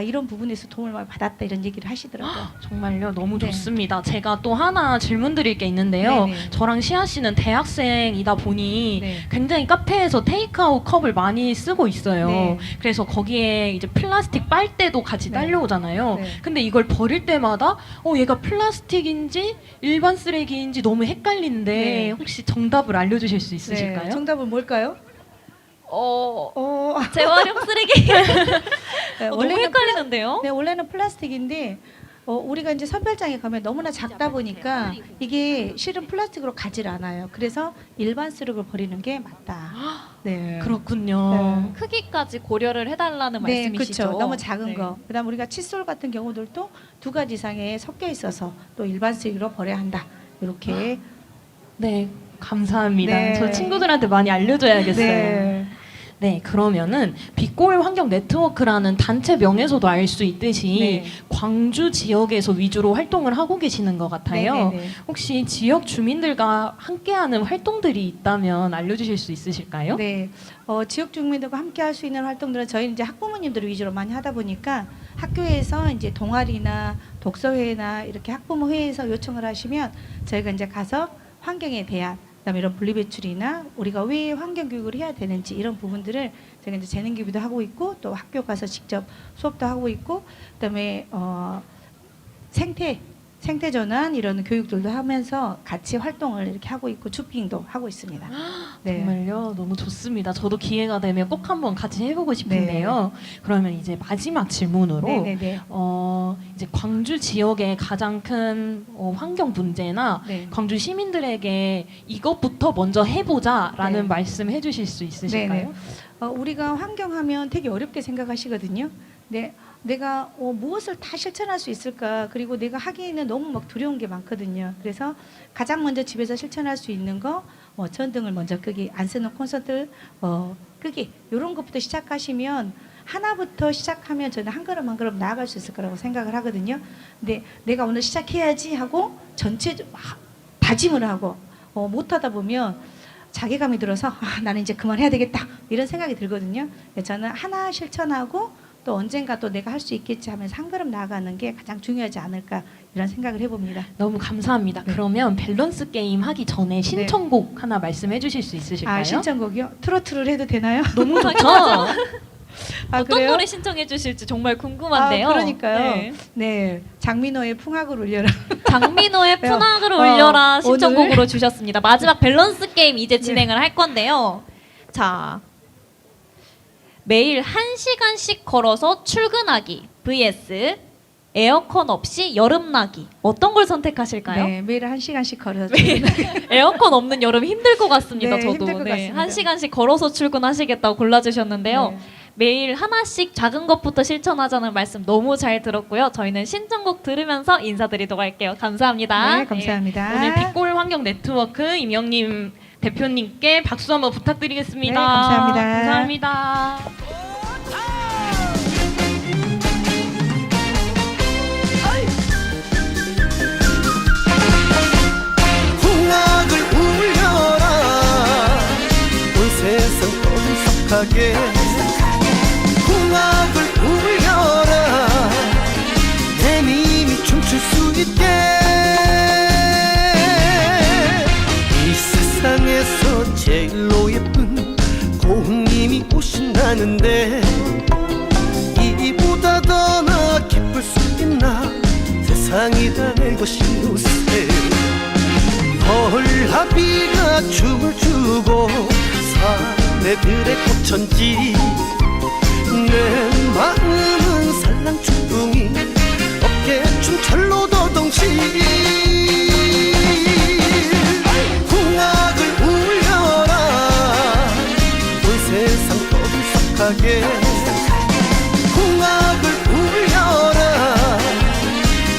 이런 부분에서 도움을 많이 받았다 이런 얘기를 하시더라고요. 정말요? 너무 네. 좋습니다. 제가 또 하나 질문 드릴 게 있는데요. 네네. 저랑 시아 씨는 대학생이다 보니 네. 굉장히 카페에서 테이크아웃 컵을 많이 쓰고 있어요. 네. 그래서 거기에 이제 플라스틱 빨대도 같이 네. 딸려오잖아요. 네. 근데 이걸 버릴 때마다 얘가 플라스틱인지 일반 쓰레기인지 너무 헷갈리는데 네. 혹시 정답을 알려주실 수 있으실까요? 네, 정답은 뭘까요? 재활용 쓰레기 너무 원래는 헷갈리는데요. 네, 원래는 플라스틱인데 우리가 이제 선별장에 가면 너무나 작다 보니까 이게 실은 플라스틱으로 가질 않아요. 그래서 일반 쓰레기를 버리는 게 맞다. 네. 그렇군요. 크기까지 고려를 해달라는 네, 말씀이시죠. 그렇죠. 너무 작은 네. 거. 그다음 우리가 칫솔 같은 경우들도 2가지 이상에 섞여 있어서 또 일반 쓰레기로 버려야 한다. 이렇게. 네, 감사합니다. 네. 저 친구들한테 많이 알려줘야겠어요. 네, 그러면은 빛고울 환경 네트워크라는 단체 명에서도 알 수 있듯이 네. 광주 지역에서 위주로 활동을 하고 계시는 것 같아요. 네. 혹시 지역 주민들과 함께하는 활동들이 있다면 알려주실 수 있으실까요? 네, 지역 주민들과 함께 할 수 있는 활동들은 저희는 이제 학부모님들 위주로 많이 하다 보니까 학교에서 이제 동아리나 독서회나 이렇게 학부모 회의에서 요청을 하시면 저희가 이제 가서 환경에 대한 그다음에 이런 분리배출이나 우리가 왜 환경 교육을 해야 되는지 이런 부분들을 저희가 이제 재능 기부도 하고 있고 또 학교 가서 직접 수업도 하고 있고 그다음에 생태 전환 이런 교육들도 하면서 같이 활동을 이렇게 하고 있고 주핑도 하고 있습니다. 네. 정말요, 너무 좋습니다. 저도 기회가 되면 꼭 한번 같이 해보고 싶은데요. 그러면 이제 마지막 질문으로 네네네. 이제 광주 지역의 가장 큰 환경 문제나 네. 광주 시민들에게 이것부터 먼저 해보자라는 네. 말씀 해주실 수 있으실까요? 우리가 환경하면 되게 어렵게 생각하시거든요. 네, 내가 무엇을 다 실천할 수 있을까? 그리고 내가 하기에는 너무 막 두려운 게 많거든요. 그래서 가장 먼저 집에서 실천할 수 있는 거, 전등을 먼저 끄기, 안 쓰는 콘서트 끄기 이런 것부터 시작하시면 하나부터 시작하면 저는 한 걸음 한 걸음 나아갈 수 있을 거라고 생각을 하거든요. 근데 내가 오늘 시작해야지 하고 전체 다짐을 하고 못하다 보면 자괴감이 들어서 나는 이제 그만해야 되겠다 이런 생각이 들거든요. 저는 하나 실천하고 또 언젠가 또 내가 할 수 있겠지 하면서 한 걸음 나아가는 게 가장 중요하지 않을까 이런 생각을 해봅니다. 너무 감사합니다. 그러면 밸런스 게임 하기 전에 신청곡 하나 말씀해 주실 수 있으실까요? 신청곡이요? 트로트를 해도 되나요? 너무 좋죠. 아, 어떤 그래요? 노래 신청해 주실지 정말 궁금한데요. 그러니까요. 네, 장민호의 풍악을 울려라. 장민호의 왜요? 푸낙을 울려라 오늘- 신청곡으로 주셨습니다. 마지막 밸런스 게임 이제 진행을 할 건데요. 자, 매일 1시간씩 걸어서 출근하기 vs 에어컨 없이 여름 나기. 어떤 걸 선택하실까요? 네, 매일 1시간씩 걸어서 에어컨 없는 여름 힘들 것 같습니다. 네, 저도. 힘들 것 같습니다. 1시간씩 걸어서 출근하시겠다고 골라주셨는데요. 네. 매일 하나씩 작은 것부터 실천하자는 말씀 너무 잘 들었고요. 저희는 신청곡 들으면서 인사드리도록 할게요. 감사합니다. 네, 감사합니다. 오늘 빛골 환경 네트워크 임영님 대표님께 박수 한번 부탁드리겠습니다. 네, 감사합니다. 감사합니다. 풍악을 울려라 온 세상 떠들썩하게 풍악을 울려라 내 맘이 춤출 수 있게 이 세상에서 제일로 예쁜 고흥님이 오신다는데 이보다 더 나 기쁠 수 있나 세상이 다 내 것이로세 벌하비가 춤을 추고 사내들의 꽃천지 내 마음은 살랑춤둥이 어깨춤 철로 더덩치 풍악을 울려라 온 세상 떠들썩하게 풍악을 울려라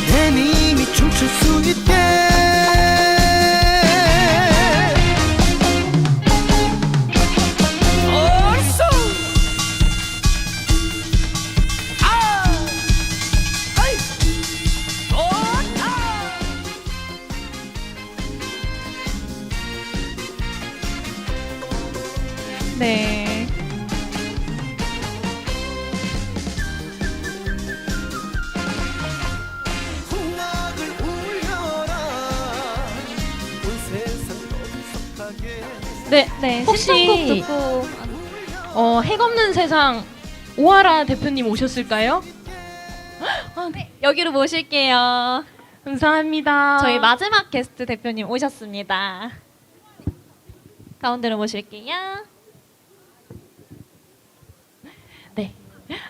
내 맘이 춤출 수 있게 네. 풍악을 울려라 온 세상 떠들썩하게 네, 혹시- 신청곡 듣고 핵 없는 세상 오하라 대표님 오셨을까요? 여기로 모실게요. 감사합니다. 저희 마지막 게스트 대표님 오셨습니다. 가운데로 모실게요. 네.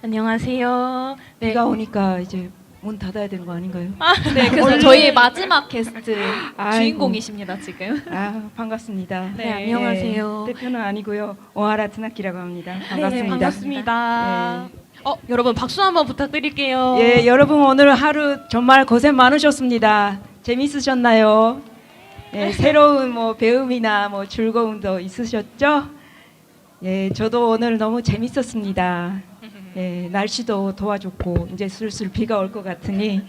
안녕하세요. 네. 비가 오니까 이제 문 닫아야 되는 거 아닌가요? 네, 그래서 저희 마지막 게스트 아이고. 주인공이십니다 지금. 아 반갑습니다. 네, 안녕하세요. 대표는 아니고요. 오하라 트나키라고 합니다. 반갑습니다. 네, 반갑습니다. 여러분 박수 한번 부탁드릴게요. 예, 여러분 오늘 하루 정말 고생 많으셨습니다. 재밌으셨나요? 예, 새로운 뭐 배움이나 뭐 즐거움도 있으셨죠? 예, 저도 오늘 너무 재밌었습니다. 예, 날씨도 도와줬고 이제 슬슬 비가 올 것 같으니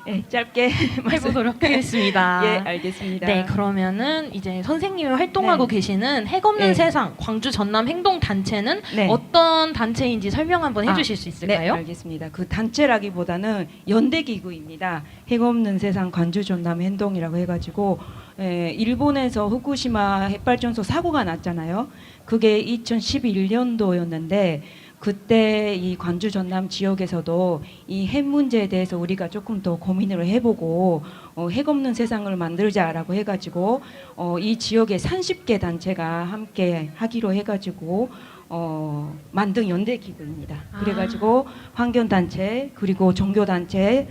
예, 짧게 해보도록 하겠습니다. 예, 알겠습니다. 네, 그러면은 이제 선생님이 활동하고 네. 계시는 핵 없는 네. 세상 광주 전남 행동 단체는 네. 어떤 단체인지 설명 한번 해주실 수 네, 있을까요? 알겠습니다. 그 단체라기보다는 연대 기구입니다. 핵 없는 세상 관주 전남 행동이라고 해가지고 일본에서 후쿠시마 핵발전소 사고가 났잖아요. 그게 2011년도였는데 그때 이 관주 전남 지역에서도 이 핵 문제에 대해서 우리가 조금 더 고민을 해보고 핵 없는 세상을 만들자라고 해가지고 이 지역의 30개 단체가 함께 하기로 해가지고 만든 연대 기구입니다. 그래가지고 환경 단체 그리고 종교 단체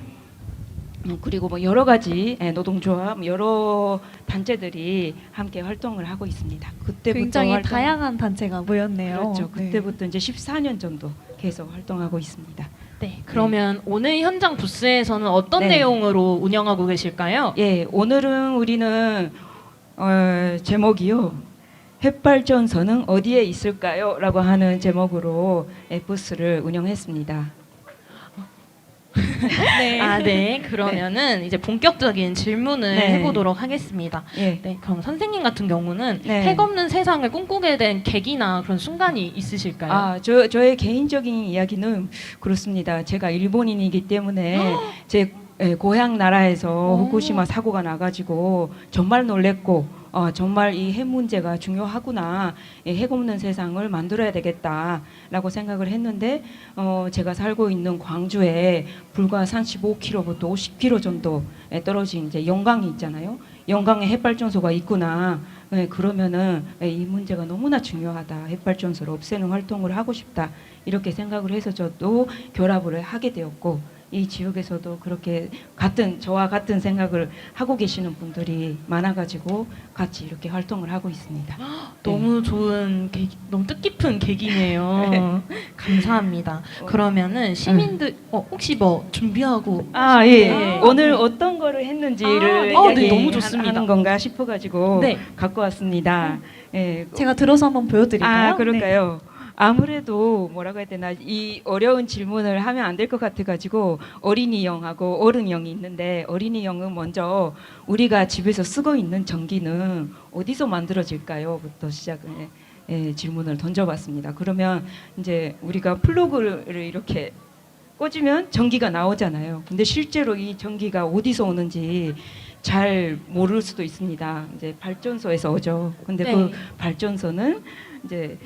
그리고 뭐 여러 가지 노동조합 여러 단체들이 함께 활동을 하고 있습니다. 그때부터 굉장히 다양한 단체가 모였네요. 그렇죠. 그때부터 이제 14년 정도 계속 활동하고 있습니다. 네, 그러면 오늘 현장 부스에서는 어떤 네. 내용으로 운영하고 계실까요? 예, 오늘은 우리는 제목이요. 핵발전소는 어디에 있을까요? 라고 하는 제목으로 부스를 운영했습니다. 네. 그러면은 이제 본격적인 질문을 네. 해보도록 하겠습니다. 예. 네, 그럼 선생님 같은 경우는 네. 핵 없는 세상을 꿈꾸게 된 계기나 그런 순간이 있으실까요? 저의 개인적인 이야기는 그렇습니다. 제가 일본인이기 때문에 제 고향 나라에서 후쿠시마 사고가 나가지고 정말 놀랬고 정말 이 핵 문제가 중요하구나. 핵 없는 세상을 만들어야 되겠다라고 생각을 했는데 제가 살고 있는 광주에 불과 35km부터 50km 정도에 떨어진 이제 영광이 있잖아요. 영광에 핵발전소가 있구나. 그러면은 이 문제가 너무나 중요하다. 핵발전소를 없애는 활동을 하고 싶다. 이렇게 생각을 해서 저도 결합을 하게 되었고 이 지역에서도 그렇게 저와 같은 생각을 하고 계시는 분들이 많아가지고 같이 이렇게 활동을 하고 있습니다. 너무 좋은 너무 뜻깊은 계기네요. 감사합니다. 네. 그러면은 시민들 혹시 뭐 준비하고 예. 오늘 어떤 거를 했는지를 네, 너무 좋습니다. 하는 건가 싶어가지고 네. 갖고 왔습니다. 예. 제가 들어서 한번 보여드릴까요? 그럴까요? 아무래도 뭐라고 해야 되나 이 어려운 질문을 하면 안 될 것 같아가지고 어린이용하고 어른용이 있는데 어린이용은 먼저 우리가 집에서 쓰고 있는 전기는 어디서 만들어질까요?부터 시작을 질문을 던져봤습니다. 그러면 이제 우리가 플러그를 이렇게 꽂으면 전기가 나오잖아요. 근데 실제로 이 전기가 어디서 오는지 잘 모를 수도 있습니다. 이제 발전소에서 오죠. 근데 네. 그 발전소는 이제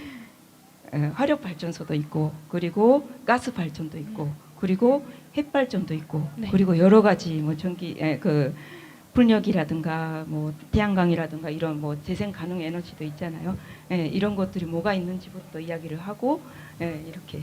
화력 발전소도 있고 그리고 가스 발전도 있고 그리고 핵 발전도 있고 네. 그리고 여러 가지 뭐 전기 풍력이라든가 뭐 태양광이라든가 이런 뭐 재생 가능 에너지도 있잖아요. 이런 것들이 뭐가 있는지부터 이야기를 하고 이렇게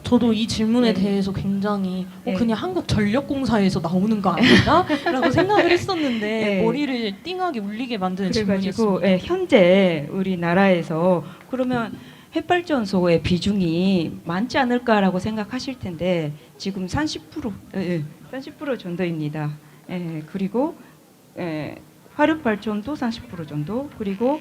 저도 이 질문에 네. 대해서 굉장히 네. 그냥 한국전력공사에서 나오는 거 아닌가? 라고 생각을 했었는데 네. 머리를 띵하게 울리게 만드는 그래가지고 질문이었습니다. 현재 우리나라에서 그러면 핵발전소의 비중이 많지 않을까라고 생각하실 텐데 지금 30% 정도입니다. 그리고 화력 발전도 30% 정도 그리고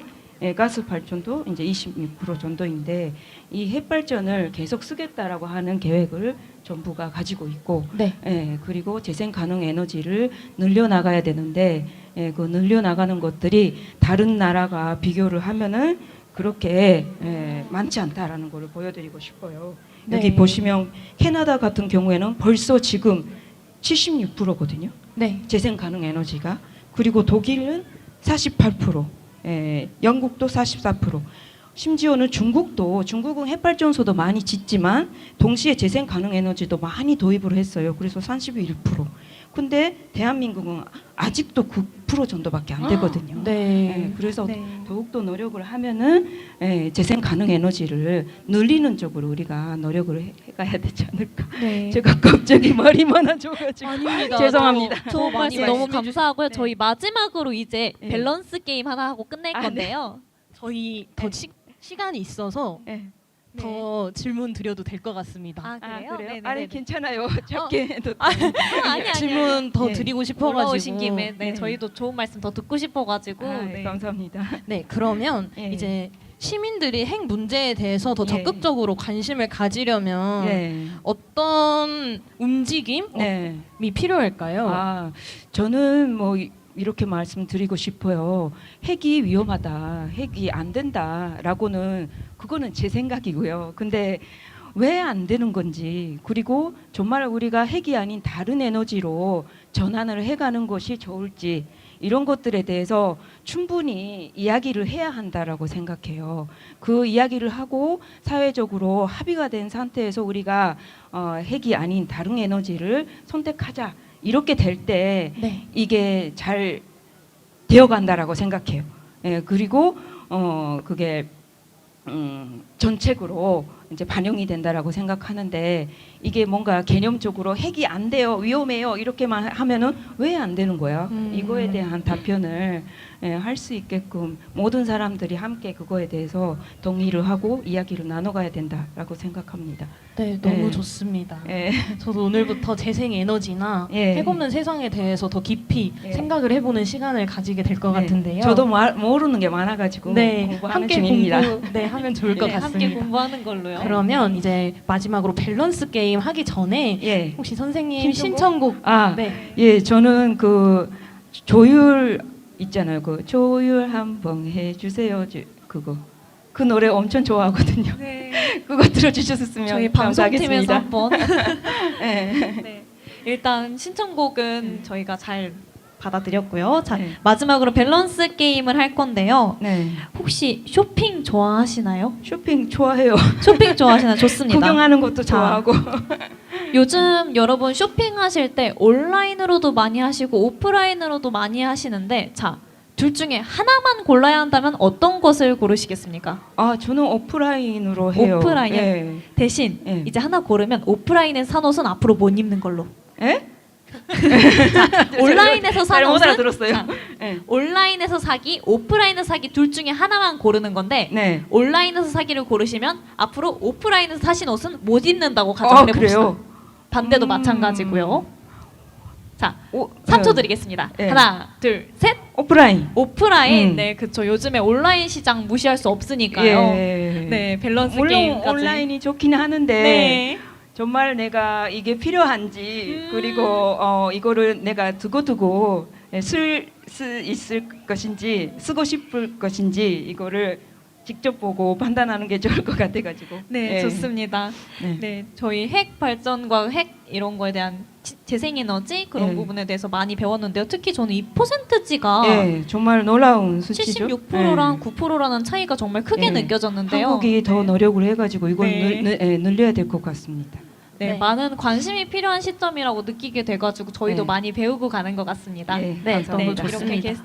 가스 발전도 이제 26% 정도인데 이 핵발전을 계속 쓰겠다라고 하는 계획을 정부가 가지고 있고 네. 그리고 재생 가능 에너지를 늘려나가야 되는데 그 늘려나가는 것들이 다른 나라가 비교를 하면은 그렇게 많지 않다라는 것을 보여드리고 싶어요. 여기 네. 보시면 캐나다 같은 경우에는 벌써 지금 76%거든요. 네. 재생 가능 에너지가. 그리고 독일은 48%, 영국도 44%. 심지어는 중국은 핵발전소도 많이 짓지만 동시에 재생 가능 에너지도 많이 도입을 했어요. 그래서 31%. 근데 대한민국은 아직도 9% 정도밖에 안 되거든요. 네. 그래서 네. 더욱더 노력을 하면은 재생 가능 에너지를 늘리는 쪽으로 우리가 노력을 해가야 되지 않을까. 네. 제가 갑자기 말이 많아져가지고 아닙니다. 죄송합니다. 좋은 많이 말씀 너무 말씀해 감사하고요. 네. 저희 마지막으로 이제 네. 밸런스 게임 하나 하고 끝낼 아, 건데요. 저희 더 네. 시간이 있어서 네. 더 질문 드려도 될 것 같습니다. 아, 그래요? 네네네. 아니 괜찮아요. 짧게 해도. 아니. 질문 더 네. 드리고 싶어가지고. 올라오신 김에 네. 저희도 좋은 말씀 더 듣고 싶어가지고. 네. 감사합니다. 네, 그러면 예. 이제 시민들이 핵 문제에 대해서 더 예. 적극적으로 관심을 가지려면 네. 어떤 움직임이 네. 필요할까요? 저는 뭐 이렇게 말씀드리고 싶어요. 핵이 위험하다, 핵이 안 된다라고는 그거는 제 생각이고요. 근데 왜 안 되는 건지 그리고 정말 우리가 핵이 아닌 다른 에너지로 전환을 해가는 것이 좋을지 이런 것들에 대해서 충분히 이야기를 해야 한다라고 생각해요. 그 이야기를 하고 사회적으로 합의가 된 상태에서 우리가 핵이 아닌 다른 에너지를 선택하자 이렇게 될 때 네. 이게 잘 되어간다라고 생각해요. 그리고 그게 전책으로 이제 반영이 된다라고 생각하는데 이게 뭔가 개념적으로 핵이 안 돼요, 위험해요 이렇게만 하면은 왜 안 되는 거야? 이거에 대한 답변을 할 수 있게끔 모든 사람들이 함께 그거에 대해서 동의를 하고 이야기를 나눠가야 된다라고 생각합니다. 네, 너무 네. 좋습니다. 예. 저도 오늘부터 재생 에너지나 예. 핵없는 세상에 대해서 더 깊이 예. 생각을 해보는 시간을 가지게 될 것 네. 같은데요. 저도 모르는 게 많아가지고 네, 공부하는 함께 중입니다. 하면 좋을 것 네, 같습니다. 함께 공부하는 걸로요. 그러면 이제 마지막으로 밸런스 게임 하기 전에 예. 혹시 선생님 신청곡? 신청곡 아, 네. 예, 저는 그 조율 있잖아요. 그 조율 한번 해주세요. 그거 그 노래 엄청 좋아하거든요. 네. 그거 들어주셨으면 저희 방송팀에서 감사하겠습니다. 한번 네. 네. 일단 신청곡은 저희가 잘 받아들였고요. 자, 네. 마지막으로 밸런스 게임을 할 건데요. 네. 혹시 쇼핑 좋아하시나요? 쇼핑 좋아해요. 쇼핑 좋아하시나요? 좋습니다. 구경하는 것도 자, 좋아하고. 요즘 여러분 쇼핑하실 때 온라인으로도 많이 하시고 오프라인으로도 많이 하시는데 자, 둘 중에 하나만 골라야 한다면 어떤 것을 고르시겠습니까? 아, 저는 오프라인으로 해요. 오프라인이요? 예. 대신 예. 이제 하나 고르면 오프라인에 산 옷은 앞으로 못 입는 걸로. 예? 온라인에서 산 잘못 옷은 알아들었어요. 자, 예. 온라인에서 사기, 오프라인에서 사기 둘 중에 하나만 고르는 건데 네. 온라인에서 사기를 고르시면 앞으로 오프라인에서 사신 옷은 못 입는다고 가정을 해봅시다. 그래요? 반대도 마찬가지고요. 자, 오, 3초 드리겠습니다. 네. 하나, 둘, 셋. 오프라인. 오프라인. 음. 네, 그쵸. 요즘에 온라인 시장 무시할 수 없으니까요. 예. 네, 밸런스 물론 게임까지. 온라인이 좋긴 하는데 네. 정말 내가 이게 필요한지 그리고 이거를 내가 두고 쓸 수 있을 것인지 쓰고 싶을 것인지 이거를 직접 보고 판단하는 게 좋을 것 같아가지고. 네, 예. 좋습니다. 네. 네, 저희 핵 발전과 핵 이런 거에 대한 재생에너지 그런 예. 부분에 대해서 많이 배웠는데요. 특히 저는 이 퍼센트지가 예, 정말 놀라운 수치죠. 76%랑 9%라는 차이가 정말 크게 예. 느껴졌는데요. 한국이 더 네. 노력을 해가지고 이걸 네. 늘려야 될 것 같습니다. 네, 네. 많은 관심이 필요한 시점이라고 느끼게 돼가지고 저희도 네. 많이 배우고 가는 것 같습니다. 네, 네, 감사합니다. 너무 좋습니다. 이렇게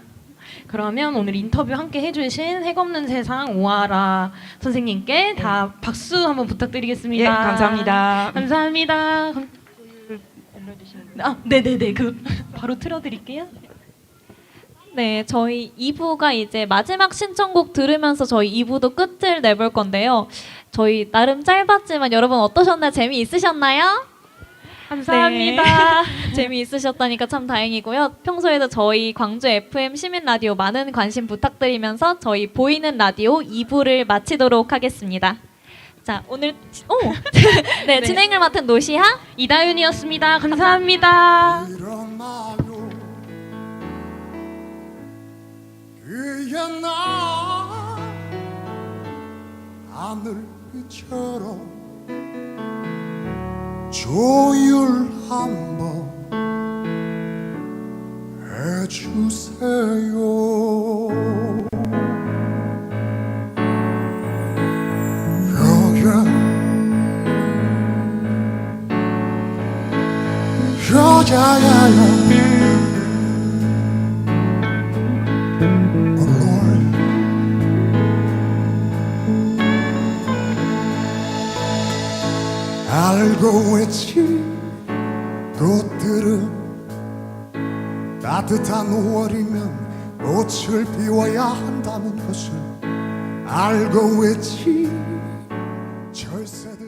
그러면 오늘 인터뷰 함께 해주신 핵없는 세상 오하라 선생님께 다 박수 한번 부탁드리겠습니다. 예, 감사합니다. 감사합니다. 아, 네네네. 그 바로 틀어드릴게요. 네, 저희 2부가 이제 마지막 신청곡 들으면서 저희 2부도 끝을 내볼 건데요. 저희 나름 짧았지만 여러분 어떠셨나요? 재미있으셨나요? 감사합니다. 네. 재미있으셨다니까 참 다행이고요. 평소에도 저희 광주 FM 시민 라디오 많은 관심 부탁드리면서 저희 보이는 라디오 2부를 마치도록 하겠습니다. 자, 오늘 네, 진행을 맡은 노시하 이다윤이었습니다. 감사합니다. 일어나요 그의 나 하늘빛처럼 조율 한번 해주세요. 여자야야 Oh Lord 알고 있지 꽃들은 따뜻한 5월이면 꽃을 피워야 한다는 것을 알고 있지 절세들